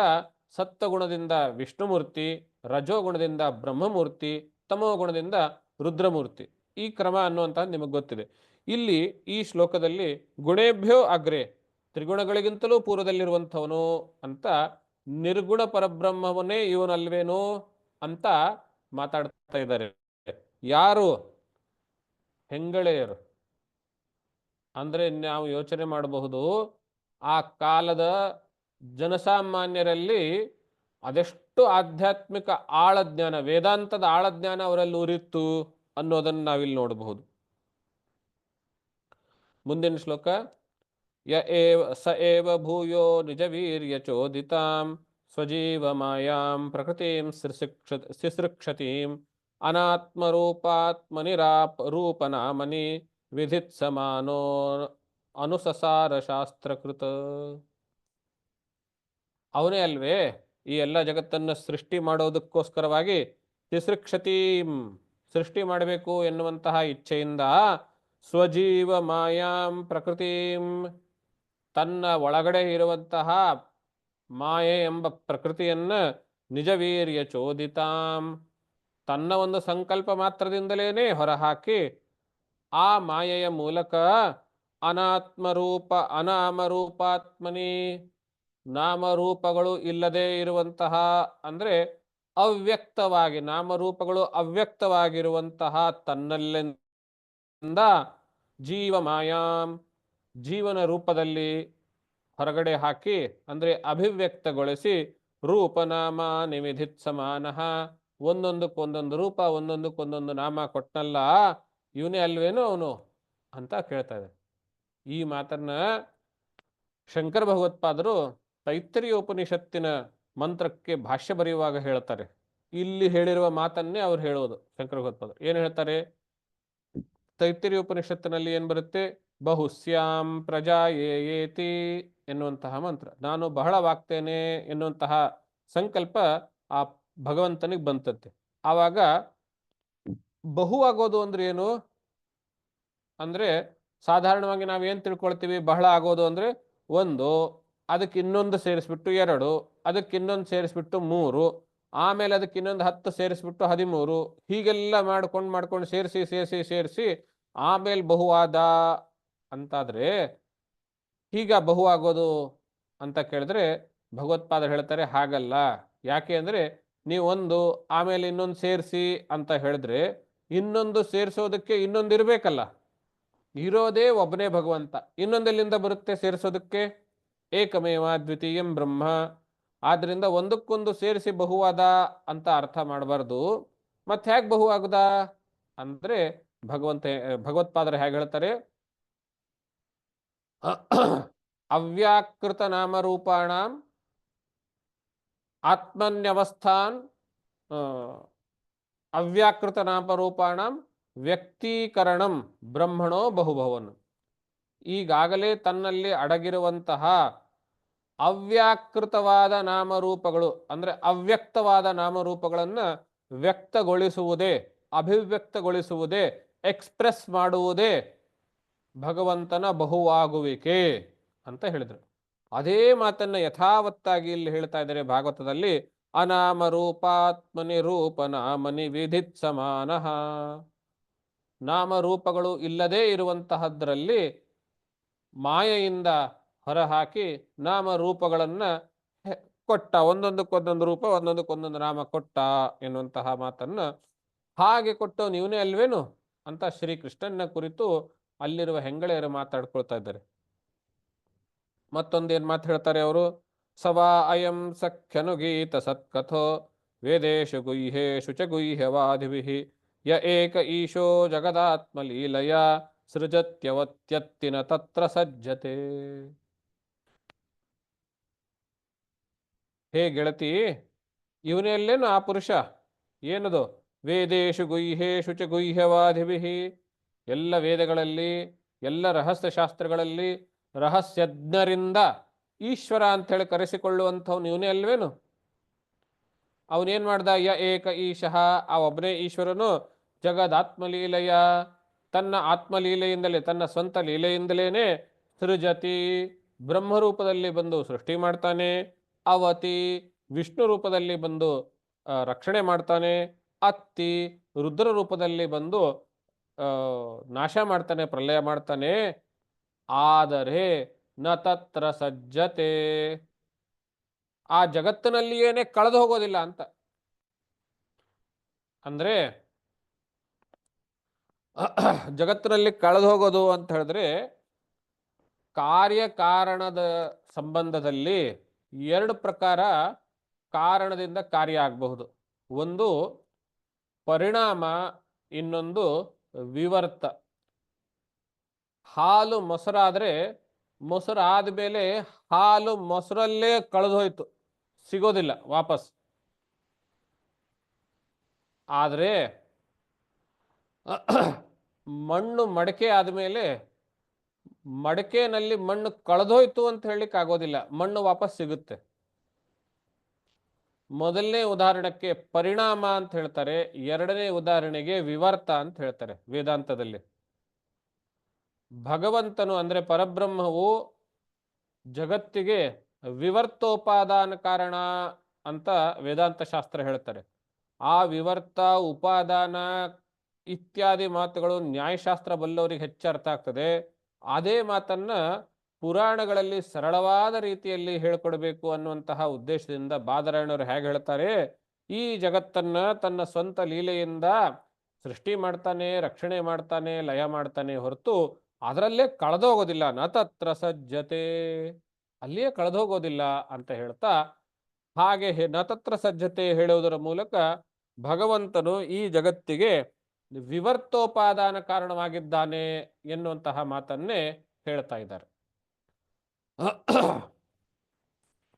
ಸತ್ವಗುಣದಿಂದ ವಿಷ್ಣುಮೂರ್ತಿ, ರಜೋಗುಣದಿಂದ ಬ್ರಹ್ಮಮೂರ್ತಿ, ತಮೋ ಗುಣದಿಂದ ರುದ್ರಮೂರ್ತಿ. ಈ ಕ್ರಮ ಅನ್ನುವಂಥದ್ದು ನಿಮಗೆ ಗೊತ್ತಿದೆ. ಇಲ್ಲಿ ಈ ಶ್ಲೋಕದಲ್ಲಿ ಗುಣೇಭ್ಯೋ ಅಗ್ರೆ, ತ್ರಿಗುಣಗಳಿಗಿಂತಲೂ ಪೂರ್ವದಲ್ಲಿರುವಂಥವನು ಅಂತ, ನಿರ್ಗುಣ ಪರಬ್ರಹ್ಮವನ್ನೇ ಇವನಲ್ವೇನೋ ಅಂತ ಮಾತಾಡ್ತಾ ಇದ್ದಾರೆ. ಯಾರು? ಹೆಂಗಳೆಯರು. ಅಂದ್ರೆ ನಾವು ಯೋಚನೆ ಮಾಡಬಹುದು, ಆ ಕಾಲದ ಜನಸಾಮಾನ್ಯರಲ್ಲಿ ಅದೆಷ್ಟು ಆಧ್ಯಾತ್ಮಿಕ ಆಳಜ್ಞಾನ, ವೇದಾಂತದ ಆಳಜ್ಞಾನ ಅವರಲ್ಲಿ ಉರಿತ್ತು ಅನ್ನೋದನ್ನು ನಾವಿಲ್ಲಿ ನೋಡಬಹುದು. ಮುಂದಿನ ಶ್ಲೋಕ. ಸ ಏವ ಭೂಯೋ ನಿಜ ವೀರ್ಯ ಚೋದಿತಾಂ ಸ್ವಜೀವ ಮಾಯಾಂ ಪ್ರಕೃತಿಂ ಸಿಸೃಕ್ಷತೀಂ ಅನಾತ್ಮರೂಪಾತ್ಮನಿರಾಪರೂಪನಾಮನಿ ವಿಧಿತ್ ಸಮಾನೋ ಅನುಸಸಾರ ಶಾಸ್ತ್ರಕೃತ. ಅವನೇ ಅಲ್ವೇ ಈ ಎಲ್ಲ ಜಗತ್ತನ್ನು ಸೃಷ್ಟಿ ಮಾಡೋದಕ್ಕೋಸ್ಕರವಾಗಿ ತಿಸೃಕ್ಷತೀಂ, ಸೃಷ್ಟಿ ಮಾಡಬೇಕು ಎನ್ನುವಂತಹ ಇಚ್ಛೆಯಿಂದ ಸ್ವಜೀವ ಮಾಯಾಂ ಪ್ರಕೃತಿಂ, ತನ್ನ ಒಳಗಡೆ ಇರುವಂತಹ ಮಾಯೆ ಎಂಬ ಪ್ರಕೃತಿಯನ್ನ ನಿಜವೀರ್ಯ ಚೋದಿತಾಂ, ತನ್ನ ಒಂದು ಸಂಕಲ್ಪ ಮಾತ್ರದಿಂದಲೇನೆ ಹೊರಹಾಕಿ ಆ ಮಾಯೆಯ ಮೂಲಕ ಅನಾತ್ಮರೂಪ ಅನಾಮರೂಪಾತ್ಮನಿ, ನಾಮರೂಪಗಳು ಇಲ್ಲದೆ ಇರುವಂತಹ ಅಂದ್ರೆ ಅವ್ಯಕ್ತವಾಗಿ, ನಾಮರೂಪಗಳು ಅವ್ಯಕ್ತವಾಗಿರುವಂತಹ ತನ್ನಲ್ಲಿಂದ ಜೀವ ಮಾಯಾಂ, ಜೀವನ ರೂಪದಲ್ಲಿ ಹೊರಗಡೆ ಹಾಕಿ ಅಂದ್ರೆ ಅಭಿವ್ಯಕ್ತಗೊಳಿಸಿ ರೂಪನಾಮ ನಿಮಿಧಿತ್ ಸಮಾನಃ, ಒಂದೊಂದಕ್ಕೊಂದೊಂದು ರೂಪ ಒಂದೊಂದಕ್ಕೊಂದೊಂದು ನಾಮ ಕೊಟ್ಟನಲ್ಲ, ಇವನೇ ಅಲ್ವೇನೋ ಅವನು ಅಂತ ಕೇಳ್ತಾ ಇದೆ. ಈ ಮಾತನ್ನ ಶಂಕರ ಭಗವತ್ಪಾದರು ತೈತ್ತರೀಯ ಉಪನಿಷತ್ತಿನ ಮಂತ್ರಕ್ಕೆ ಭಾಷ್ಯ ಬರೆಯುವಾಗ ಹೇಳ್ತಾರೆ. ಇಲ್ಲಿ ಹೇಳಿರುವ ಮಾತನ್ನೇ ಅವ್ರು ಹೇಳೋದು ಶಂಕರ ಭಗವತ್ಪಾದರು. ಏನು ಹೇಳ್ತಾರೆ? ತೈತ್ತರೀಯ ಉಪನಿಷತ್ತಿನಲ್ಲಿ ಏನು ಬರುತ್ತೆ? ಬಹುಸ್ಯಾಂ ಪ್ರಜಾಯೇತಿ ಎನ್ನುವಂತಹ ಮಂತ್ರ, ನಾನು ಬಹಳವಾಗ್ತೇನೆ ಎನ್ನುವಂತಹ ಸಂಕಲ್ಪ ಆ ಭಗವಂತನಿಗೆ ಬಂತಂತೆ. ಆವಾಗ ಬಹುವಾಗೋದು ಅಂದ್ರೆ ಏನು ಅಂದ್ರೆ, ಸಾಧಾರಣವಾಗಿ ನಾವೇನು ತಿಳ್ಕೊಳ್ತೀವಿ? ಬಹಳ ಆಗೋದು ಅಂದ್ರೆ ಒಂದು, ಅದಕ್ಕೆ ಇನ್ನೊಂದು ಸೇರಿಸ್ಬಿಟ್ಟು 2, ಅದಕ್ಕೆ ಇನ್ನೊಂದು ಸೇರಿಸ್ಬಿಟ್ಟು 3, ಆಮೇಲೆ ಅದಕ್ಕೆ ಇನ್ನೊಂದು 10 ಸೇರಿಸ್ಬಿಟ್ಟು 13, ಹೀಗೆಲ್ಲ ಮಾಡ್ಕೊಂಡು ಸೇರಿಸಿ ಆಮೇಲೆ ಬಹುವಾದ ಅಂತಾದ್ರೆ ಹೀಗ ಬಹುವಾಗೋದು ಅಂತ ಕೇಳಿದ್ರೆ ಭಗವತ್ಪಾದರು ಹೇಳ್ತಾರೆ ಹಾಗಲ್ಲ. ಯಾಕೆ ಅಂದ್ರೆ, ನೀವು ಒಂದು ಆಮೇಲೆ ಇನ್ನೊಂದು ಸೇರಿಸಿ ಅಂತ ಹೇಳಿದ್ರೆ ಇನ್ನೊಂದು ಸೇರಿಸೋದಕ್ಕೆ ಇನ್ನೊಂದು ಇರಬೇಕಲ್ಲ, ಇರೋದೇ ಒಬ್ಬನೇ ಭಗವಂತ, ಇನ್ನೊಂದೆಲ್ಲಿಂದ ಬರುತ್ತೆ ಸೇರಿಸೋದಕ್ಕೆ? ಏಕಮೇವ ದ್ವಿತೀಯಂ ಬ್ರಹ್ಮ. ಆದ್ರಿಂದ ಒಂದಕ್ಕೊಂದು ಸೇರಿಸಿ ಬಹುವಾದ ಅಂತ ಅರ್ಥ ಮಾಡಬಾರ್ದು. ಮತ್ತೆ ಹೇಗೆ ಬಹುವಾಗುದ ಅಂದ್ರೆ ಭಗವತ್ಪಾದರು ಹೇಗೆ ಹೇಳ್ತಾರೆ? ಅವ್ಯಾಕೃತ ನಾಮರೂಪಾಣ ಆತ್ಮನ್ಯವಸ್ಥಾನ್ ಅವ್ಯಾಕೃತ ನಾಮರೂಪಾಣ ವ್ಯಕ್ತೀಕರಣಂ ಬ್ರಹ್ಮಣೋ ಬಹುಭವನ್. ಈಗಾಗಲೇ ತನ್ನಲ್ಲಿ ಅಡಗಿರುವಂತಹ ಅವ್ಯಾಕೃತವಾದ ನಾಮರೂಪಗಳು ಅಂದ್ರೆ ಅವ್ಯಕ್ತವಾದ ನಾಮರೂಪಗಳನ್ನು ವ್ಯಕ್ತಗೊಳಿಸುವುದೇ, ಅಭಿವ್ಯಕ್ತಗೊಳಿಸುವುದೇ, ಎಕ್ಸ್ಪ್ರೆಸ್ ಮಾಡುವುದೇ ಭಗವಂತನ ಬಹುವಾಗುವಿಕೆ ಅಂತ ಹೇಳಿದರು. ಅದೇ ಮಾತನ್ನ ಯಥಾವತ್ತಾಗಿ ಇಲ್ಲಿ ಹೇಳ್ತಾ ಇದ್ದಾರೆ ಭಾಗವತದಲ್ಲಿ. ಅನಾಮರೂಪಾತ್ಮನಿ ರೂಪನಾಮನಿ ವಿಧಿತ್ ಸಮಾನಃ. ನಾಮರೂಪಗಳು ಇಲ್ಲದೇ ಇರುವಂತಹದ್ರಲ್ಲಿ ಮಾಯೆಯಿಂದ ಹೊರಹಾಕಿ ನಾಮರೂಪಗಳನ್ನ ಕೊಟ್ಟ, ಒಂದೊಂದಕ್ಕೊಂದೊಂದು ರೂಪ ಒಂದೊಂದಕ್ಕೊಂದೊಂದು ನಾಮ ಕೊಟ್ಟ ಎನ್ನುವಂತಹ ಮಾತನ್ನ ಹಾಗೆ ಕೊಟ್ಟು ನೀವನೇ ಅಲ್ವೇನು ಅಂತ ಶ್ರೀಕೃಷ್ಣನ ಕುರಿತು ಅಲ್ಲಿರುವ ಹೆಂಗಳೆಯರು ಮಾತಾಡ್ಕೊಳ್ತಾ ಇದ್ದಾರೆ. ಮತ್ತೊಂದೇನು ಮಾತು ಹೇಳ್ತಾರೆ ಅವರು? ಸವಾ ಅಯಂ ಸಖ್ಯನುಗೀತ ಸತ್ಕಥೋ ವೇದೇಶು ಗುಹ್ಯೇಶು ಚ ಗುಹ್ಯವಾದಿಭಿಃ ಯ ಏಕ ಈಶೋ ಜಗದಾತ್ಮಲೀಲಯ ಸೃಜತ್ಯವತ್ಯತ್ತಿನ ತತ್ರ ಸಜ್ಜತೆ. ಹೇ ಗೆಳತಿ, ಇವನೆಲ್ಲೇನು ಆ ಪುರುಷ? ಏನದು? ವೇದೇಶು ಗುಹ್ಯೇಶು ಚ ಗುಹ್ಯವಾದಿಭಿಃ, ಎಲ್ಲ ವೇದಗಳಲ್ಲಿ, ಎಲ್ಲ ರಹಸ್ಯ ಶಾಸ್ತ್ರಗಳಲ್ಲಿ ರಹಸ್ಯಜ್ಞರಿಂದ ಈಶ್ವರ ಅಂಥೇಳಿ ಕರೆಸಿಕೊಳ್ಳುವಂಥವ್ನು ಇವನೇ ಅಲ್ವೇನು? ಅವನೇನ್ ಮಾಡ್ದ? ಯ ಏಕ ಈಶಃ, ಆ ಒಬ್ಬನೇ ಈಶ್ವರನು ಜಗದಾತ್ಮಲೀಲೆಯ, ತನ್ನ ಆತ್ಮಲೀಲೆಯಿಂದಲೇ, ತನ್ನ ಸ್ವಂತ ಲೀಲೆಯಿಂದಲೇನೆ ಸೃಜತಿ, ಬ್ರಹ್ಮರೂಪದಲ್ಲಿ ಬಂದು ಸೃಷ್ಟಿ ಮಾಡ್ತಾನೆ, ಅವತಿ, ವಿಷ್ಣು ರೂಪದಲ್ಲಿ ಬಂದು ರಕ್ಷಣೆ ಮಾಡ್ತಾನೆ, ಅತ್ತಿ, ರುದ್ರ ರೂಪದಲ್ಲಿ ಬಂದು ನಾಶ ಮಾಡ್ತಾನೆ, ಪ್ರಲಯ ಮಾಡ್ತಾನೆ. ಆದರೆ ನ ತತ್ರ ಸಜ್ಜತೆ, ಆ ಜಗತ್ತಿನಲ್ಲಿಯೇನೆ ಕಳೆದು ಹೋಗೋದಿಲ್ಲ ಅಂತ. ಅಂದ್ರೆ ಜಗತ್ತಿನಲ್ಲಿ ಕಳೆದು ಹೋಗೋದು ಅಂತ ಹೇಳಿದ್ರೆ, ಕಾರ್ಯಕಾರಣದ ಸಂಬಂಧದಲ್ಲಿ 2 ಪ್ರಕಾರ ಕಾರಣದಿಂದ ಕಾರ್ಯ ಆಗಬಹುದು. ಒಂದು ಪರಿಣಾಮ, ಇನ್ನೊಂದು ವಿವರ್ತ. ಹಾಲು ಮೊಸರಾದ್ರೆ ಮೊಸರಾದ ಮೇಲೆ ಹಾಲು ಮೊಸರಲ್ಲೇ ಕಳೆದು ಹೋಯ್ತು, ಸಿಗೋದಿಲ್ಲ ವಾಪಸ್. ಆದರೆ ಮಣ್ಣು ಮಡಕೆ ಆದಮೇಲೆ ಮಡಕೆನಲ್ಲಿ ಮಣ್ಣು ಕಳೆದೋಯ್ತು ಅಂತ ಹೇಳಲಿಕ್ಕೆ ಆಗೋದಿಲ್ಲ, ಮಣ್ಣು ವಾಪಸ್ ಸಿಗುತ್ತೆ. ಮೊದಲನೇ ಉದಾಹರಣೆಗೆ ಪರಿಣಾಮ ಅಂತ ಹೇಳ್ತಾರೆ, ಎರಡನೇ ಉದಾಹರಣೆಗೆ ವಿವರ್ತ ಅಂತ ಹೇಳ್ತಾರೆ ವೇದಾಂತದಲ್ಲಿ. ಭಗವಂತನು ಅಂದ್ರೆ ಪರಬ್ರಹ್ಮವು ಜಗತ್ತಿಗೆ ವಿವರ್ತೋಪಾದಾನ ಕಾರಣ ಅಂತ ವೇದಾಂತ ಶಾಸ್ತ್ರ ಹೇಳ್ತಾರೆ. ಆ ವಿವರ್ತ ಉಪಾದಾನ ಇತ್ಯಾದಿ ಮಾತುಗಳು ನ್ಯಾಯಶಾಸ್ತ್ರ ಬಲ್ಲವರಿಗೆ ಹೆಚ್ಚು ಅರ್ಥ ಆಗ್ತದೆ. ಅದೇ ಮಾತನ್ನ ಪುರಾಣಗಳಲ್ಲಿ ಸರಳವಾದ ರೀತಿಯಲ್ಲಿ ಹೇಳ್ಕೊಡ್ಬೇಕು ಅನ್ನುವಂತಹ ಉದ್ದೇಶದಿಂದ ಬಾದರಾಯಣವರು ಹೇಗೆ ಹೇಳ್ತಾರೆ, ಈ ಜಗತ್ತನ್ನ ತನ್ನ ಸ್ವಂತ ಲೀಲೆಯಿಂದ ಸೃಷ್ಟಿ ಮಾಡ್ತಾನೆ, ರಕ್ಷಣೆ ಮಾಡ್ತಾನೆ, ಲಯ ಮಾಡ್ತಾನೆ ಹೊರತು ಅದರಲ್ಲೇ ಕಳೆದೋಗೋದಿಲ್ಲ. ನ ತತ್ರ ಸಜ್ಜತೆ, ಅಲ್ಲಿಯೇ ಕಳೆದೋಗೋದಿಲ್ಲ ಅಂತ ಹೇಳ್ತಾ, ಹಾಗೆ ನ ತತ್ರ ಸಜ್ಜತೆ ಹೇಳುವುದರ ಮೂಲಕ ಭಗವಂತನು ಈ ಜಗತ್ತಿಗೆ ವಿವರ್ತೋಪಾದಾನ ಕಾರಣವಾಗಿದ್ದಾನೆ ಎನ್ನುವಂತಹ ಮಾತನ್ನೇ ಹೇಳ್ತಾ ಇದ್ದಾರೆ.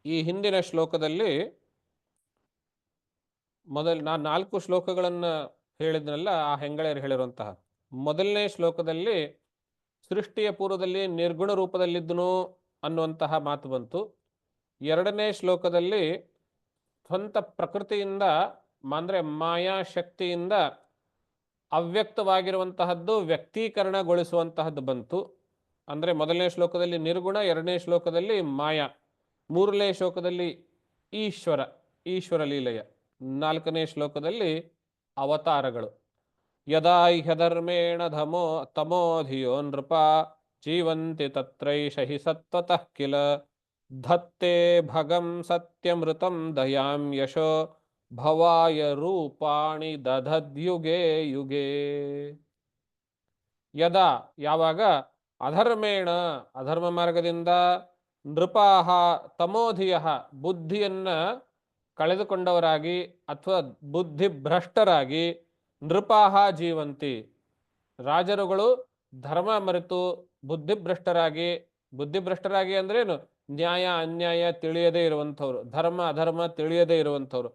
ಈ ಹಿಂದಿನ ಶ್ಲೋಕದಲ್ಲಿ ನಾನು 4 ಶ್ಲೋಕಗಳನ್ನು ಹೇಳಿದ್ನಲ್ಲ, ಆ ಹೆಂಗಳೆಯರು ಹೇಳಿರುವಂತಹ ಮೊದಲನೇ ಶ್ಲೋಕದಲ್ಲಿ ಸೃಷ್ಟಿಯ ಪೂರ್ವದಲ್ಲಿ ನಿರ್ಗುಣ ರೂಪದಲ್ಲಿದ್ದನು ಅನ್ನುವಂತಹ ಮಾತು ಬಂತು. ಎರಡನೇ ಶ್ಲೋಕದಲ್ಲಿ ಸ್ವಂತ ಪ್ರಕೃತಿಯಿಂದ ಅಂದರೆ ಮಾಯಾ ಶಕ್ತಿಯಿಂದ ಅವ್ಯಕ್ತವಾಗಿರುವಂತಹದ್ದು ವ್ಯಕ್ತೀಕರಣಗೊಳಿಸುವಂತಹದ್ದು ಬಂತು. ಅಂದರೆ ಮೊದಲನೇ ಶ್ಲೋಕದಲ್ಲಿ ನಿರ್ಗುಣ, ಎರಡನೇ ಶ್ಲೋಕದಲ್ಲಿ ಮಾಯಾ, ಮೂರನೇ ಶ್ಲೋಕದಲ್ಲಿ ಈಶ್ವರ ಲೀಲೆಯ, ನಾಲ್ಕನೇ ಶ್ಲೋಕದಲ್ಲಿ ಅವತಾರಗಳು. ಯದಾ ಹ್ಯಧರ್ಮೇಣ ತಮೋಧಿಯೋ ನೃಪ ಜೀವಂತಿ ತತ್ರೈಷ ಹಿ ಸತ್ವತಃ ಕಿಲ ಧತ್ತೆ ಭಗಂ ಸತ್ಯಮೃತಂ ದಯಾಂ ಯಶೋ ಭವಾಯ ರೂಪಾಣಿ ದಧದ್ಯುಗೆ ಯುಗೆ. ಯದಾ ಯಾವಾಗ, ಅಧರ್ಮೇಣ ಅಧರ್ಮ ಮಾರ್ಗದಿಂದ, ನೃಪಾಹ ತಮೋಧಿಯ ಬುದ್ಧಿಯನ್ನ ಕಳೆದುಕೊಂಡವರಾಗಿ ಅಥವಾ ಬುದ್ಧಿಭ್ರಷ್ಟರಾಗಿ, ನೃಪಾಹ ಜೀವಂತಿ ರಾಜರುಗಳು ಧರ್ಮ ಮರೆತು ಬುದ್ಧಿಭ್ರಷ್ಟರಾಗಿ ಅಂದ್ರೇನು, ನ್ಯಾಯ ಅನ್ಯಾಯ ತಿಳಿಯದೇ ಇರುವಂಥವ್ರು, ಧರ್ಮ ಅಧರ್ಮ ತಿಳಿಯದೇ ಇರುವಂಥವ್ರು.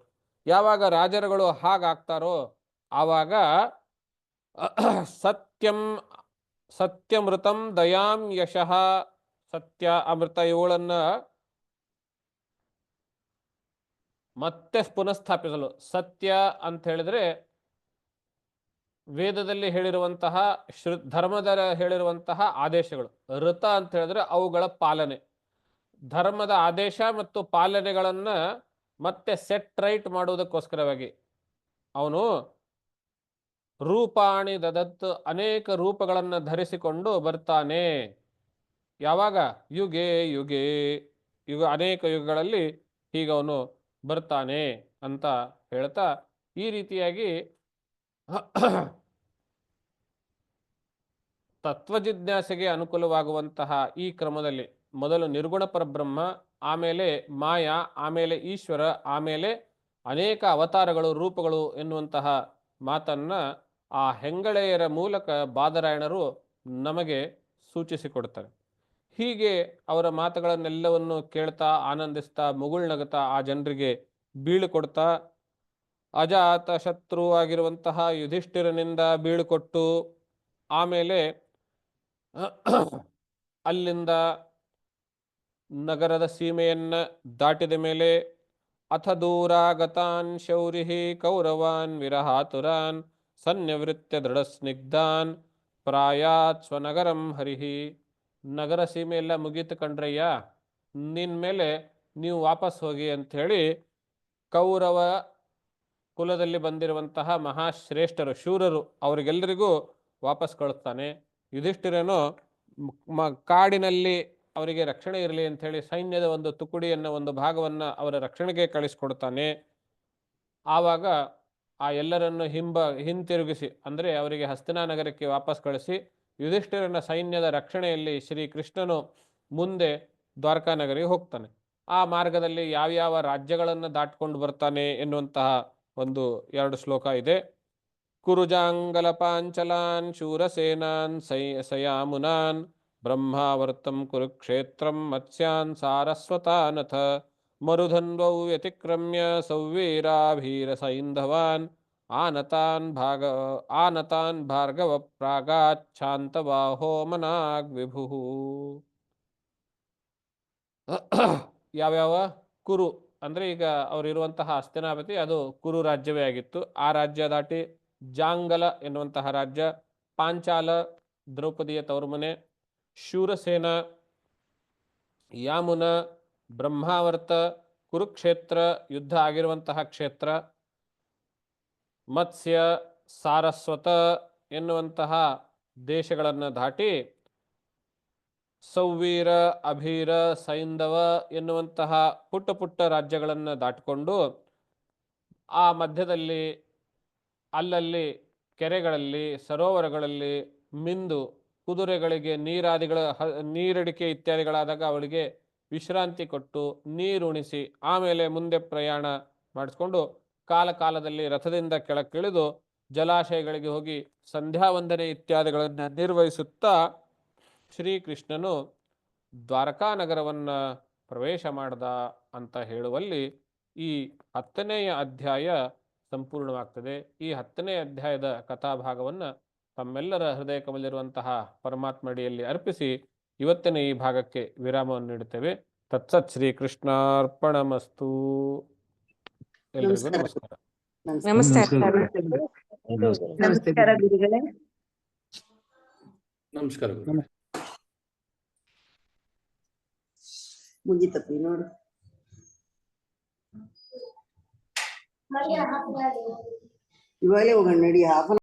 ಯಾವಾಗ ರಾಜರುಗಳು ಹಾಗಾಗ್ತಾರೋ ಆವಾಗ ಸತ್ಯಮೃತಂ ದಯಾಂ ಯಶಃ, ಸತ್ಯ ಅಮೃತ ಇವುಗಳನ್ನ ಮತ್ತೆ ಪುನಃಸ್ಥಾಪಿಸಲು. ಸತ್ಯ ಅಂತ ಹೇಳಿದ್ರೆ ವೇದದಲ್ಲಿ ಹೇಳಿರುವಂತಹ ಧರ್ಮದ ಹೇಳಿರುವಂತಹ ಆದೇಶಗಳು. ಋತ ಅಂತ ಹೇಳಿದ್ರೆ ಅವುಗಳ ಪಾಲನೆ. ಧರ್ಮದ ಆದೇಶ ಮತ್ತು ಪಾಲನೆಗಳನ್ನ ಮತ್ತೆ ಸೆಟ್ ರೈಟ್ ಮಾಡುವುದಕ್ಕೋಸ್ಕರವಾಗಿ ಅವನು ರೂಪಾಣಿ ದದತ್, ಅನೇಕ ರೂಪಗಳನ್ನು ಧರಿಸಿಕೊಂಡು ಬರ್ತಾನೆ. ಯಾವಾಗ, ಯುಗೆ ಯುಗೆ, ಅನೇಕ ಯುಗಗಳಲ್ಲಿ ಹೀಗೆ ಅವನು ಬರ್ತಾನೆ ಅಂತ ಹೇಳ್ತಾ, ಈ ರೀತಿಯಾಗಿ ತತ್ವಜಿಜ್ಞಾಸೆಗೆ ಅನುಕೂಲವಾಗುವಂತಹ ಈ ಕ್ರಮದಲ್ಲಿ ಮೊದಲು ನಿರ್ಗುಣ ಪರಬ್ರಹ್ಮ, ಆಮೇಲೆ ಮಾಯಾ, ಆಮೇಲೆ ಈಶ್ವರ, ಆಮೇಲೆ ಅನೇಕ ಅವತಾರಗಳು, ರೂಪಗಳು ಎನ್ನುವಂತಹ ಮಾತನ್ನ ಆ ಹೆಂಗಳೆಯರ ಮೂಲಕ ಬಾದರಾಯಣರು ನಮಗೆ ಸೂಚಿಸಿಕೊಡ್ತಾರೆ. ಹೀಗೆ ಅವರ ಮಾತುಗಳನ್ನೆಲ್ಲವನ್ನು ಕೇಳ್ತಾ ಆನಂದಿಸ್ತಾ ಮುಗುಳ್ನಗುತ್ತಾ ಆ ಜನರಿಗೆ ಬೀಳುಕೊಡ್ತಾ, ಅಜಾತ ಶತ್ರು ಆಗಿರುವಂತಹ ಯುಧಿಷ್ಠಿರನಿಂದ ಬೀಳುಕೊಟ್ಟು, ಆಮೇಲೆ ಅಲ್ಲಿಂದ ನಗರದ ಸೀಮೆಯನ್ನ ದಾಟಿದ ಮೇಲೆ ಅಥ ದೂರಾಗತಾನ್ ಶೌರಿಹಿ ಕೌರವಾನ್ ವಿರಹಾತುರಾನ್ ಸನ್ಯವೃತ್ಯ ದೃಢ ಸ್ನಿಗ್ಧಾನ್ ಪ್ರಾಯಾತ್ ಸ್ವನಗರಂ ಹರಿಹಿ. ನಗರ ಸೀಮೆಯೆಲ್ಲ ಮುಗೀತು ಕಣ್ರಯ್ಯ, ನಿನ್ಮೇಲೆ ನೀವು ವಾಪಸ್ ಹೋಗಿ ಅಂಥೇಳಿ ಕೌರವ ಕುಲದಲ್ಲಿ ಬಂದಿರುವಂತಹ ಮಹಾಶ್ರೇಷ್ಠರು, ಶೂರರು, ಅವರಿಗೆಲ್ಲರಿಗೂ ವಾಪಸ್ ಕಳಿಸ್ತಾನೆ. ಯುಧಿಷ್ಠಿರನು ಕಾಡಿನಲ್ಲಿ ಅವರಿಗೆ ರಕ್ಷಣೆ ಇರಲಿ ಅಂಥೇಳಿ ಸೈನ್ಯದ ಒಂದು ತುಕುಡಿಯನ್ನು, ಒಂದು ಭಾಗವನ್ನು ಅವರ ರಕ್ಷಣೆಗೆ ಕಳಿಸ್ಕೊಡ್ತಾನೆ. ಆವಾಗ ಆ ಎಲ್ಲರನ್ನು ಹಿಂತಿರುಗಿಸಿ, ಅಂದರೆ ಅವರಿಗೆ ಹಸ್ತಿನಾ ನಗರಕ್ಕೆ ವಾಪಸ್ ಕಳಿಸಿ, ಯುಧಿಷ್ಠಿರನ ಸೈನ್ಯದ ರಕ್ಷಣೆಯಲ್ಲಿ ಶ್ರೀಕೃಷ್ಣನು ಮುಂದೆ ದ್ವಾರಕಾ ನಗರಿಗೆ ಹೋಗ್ತಾನೆ. ಆ ಮಾರ್ಗದಲ್ಲಿ ಯಾವ್ಯಾವ ರಾಜ್ಯಗಳನ್ನು ದಾಟ್ಕೊಂಡು ಬರ್ತಾನೆ ಎನ್ನುವಂತಹ ಒಂದು 2 ಶ್ಲೋಕ ಇದೆ. ಕುರುಜಾಂಗಲ ಪಾಂಚಲಾನ್ ಶೂರಸೇನಾನ್ ಸಯಾಮುನಾನ್ ಬ್ರಹ್ಮಾವರ್ತಂ ಕುರುಕ್ಷೇತ್ರಂ ಮತ್ಸ್ಯಾನ್ ಸಾರಸ್ವತಾನಥ ಮರುಧನ್ವೌ ವ್ಯತಿಕ್ರಮ್ಯ ಸೌವೀರಾಭೀರ ಸೈಂಧವಾನ್ ಆನತಾನ್ ಭಾರ್ಗವ ಪ್ರಾಗಾಚ್ಛಾಂತಬಾಹೋ ಮನಾಗ್ವಿಭು. ಯಾವ್ಯಾವ ಕುರು ಅಂದರೆ ಈಗ ಅವರಿರುವಂತಹ ಹಸ್ತಿನಾಪತಿ ಅದು ಕುರು ರಾಜ್ಯವೇ ಆಗಿತ್ತು. ಆ ರಾಜ್ಯ ದಾಟಿ ಜಾಂಗಲ ಎನ್ನುವಂತಹ ರಾಜ್ಯ, ಪಾಂಚಾಲ ದ್ರೌಪದಿಯ ತವರುಮನೆ, ಶೂರಸೇನ, ಯಾಮುನ, ಬ್ರಹ್ಮಾವರ್ತ, ಕುರುಕ್ಷೇತ್ರ ಯುದ್ಧ ಆಗಿರುವಂತಹ ಕ್ಷೇತ್ರ, ಮತ್ಸ್ಯ, ಸಾರಸ್ವತ ಎನ್ನುವಂತಹ ದೇಶಗಳನ್ನು ದಾಟಿ ಸೌವೀರ, ಅಭೀರ, ಸೈಂಧವ ಎನ್ನುವಂತಹ ಪುಟ್ಟ ಪುಟ್ಟ ರಾಜ್ಯಗಳನ್ನು ದಾಟಿಕೊಂಡು ಆ ಮಧ್ಯದಲ್ಲಿ ಅಲ್ಲಲ್ಲಿ ಕೆರೆಗಳಲ್ಲಿ, ಸರೋವರಗಳಲ್ಲಿ ಮಿಂದು ಕುದುರೆಗಳಿಗೆ ನೀರಡಿಕೆ ಇತ್ಯಾದಿಗಳಾದಾಗ ಅವಳಿಗೆ ವಿಶ್ರಾಂತಿ ಕೊಟ್ಟು ನೀರುಣಿಸಿ ಆಮೇಲೆ ಮುಂದೆ ಪ್ರಯಾಣ ಮಾಡಿಸ್ಕೊಂಡು ಕಾಲದಲ್ಲಿ ರಥದಿಂದ ಕೆಳಕ್ಕಿಳಿದು ಜಲಾಶಯಗಳಿಗೆ ಹೋಗಿ ಸಂಧ್ಯಾ ವಂದನೆ ಇತ್ಯಾದಿಗಳನ್ನು ನಿರ್ವಹಿಸುತ್ತಾ ಶ್ರೀಕೃಷ್ಣನು ದ್ವಾರಕಾ ನಗರವನ್ನು ಪ್ರವೇಶ ಮಾಡ್ದ ಅಂತ ಹೇಳುವಲ್ಲಿ ಈ 10ನೆಯ ಅಧ್ಯಾಯ ಸಂಪೂರ್ಣವಾಗ್ತದೆ. ಈ 10ನೇ ಅಧ್ಯಾಯದ ಕಥಾಭಾಗವನ್ನು ತಮ್ಮೆಲ್ಲರ ಹೃದಯ ಕಮಲಿರುವಂತಹ ಪರಮಾತ್ಮಡಿಯಲ್ಲಿ ಅರ್ಪಿಸಿ ಇವತ್ತಿನ ಈ ಭಾಗಕ್ಕೆ ವಿರಾಮವನ್ನು ನೀಡುತ್ತೇವೆ. ತತ್ಸತ್ ಶ್ರೀಕೃಷ್ಣಾರ್ಪಣಮಸ್ತು. ಎಲ್ರಿಗೂ ನಮಸ್ಕಾರ. ನಮಸ್ಕಾರ ಗುರುಗಳೇ. ನಮಸ್ಕಾರ. ಮುಗಿತಪ್ಪಿ ನೋಡು. ಇವಾಗಲೇ ಹೋಗೋಣ ನಡಿ.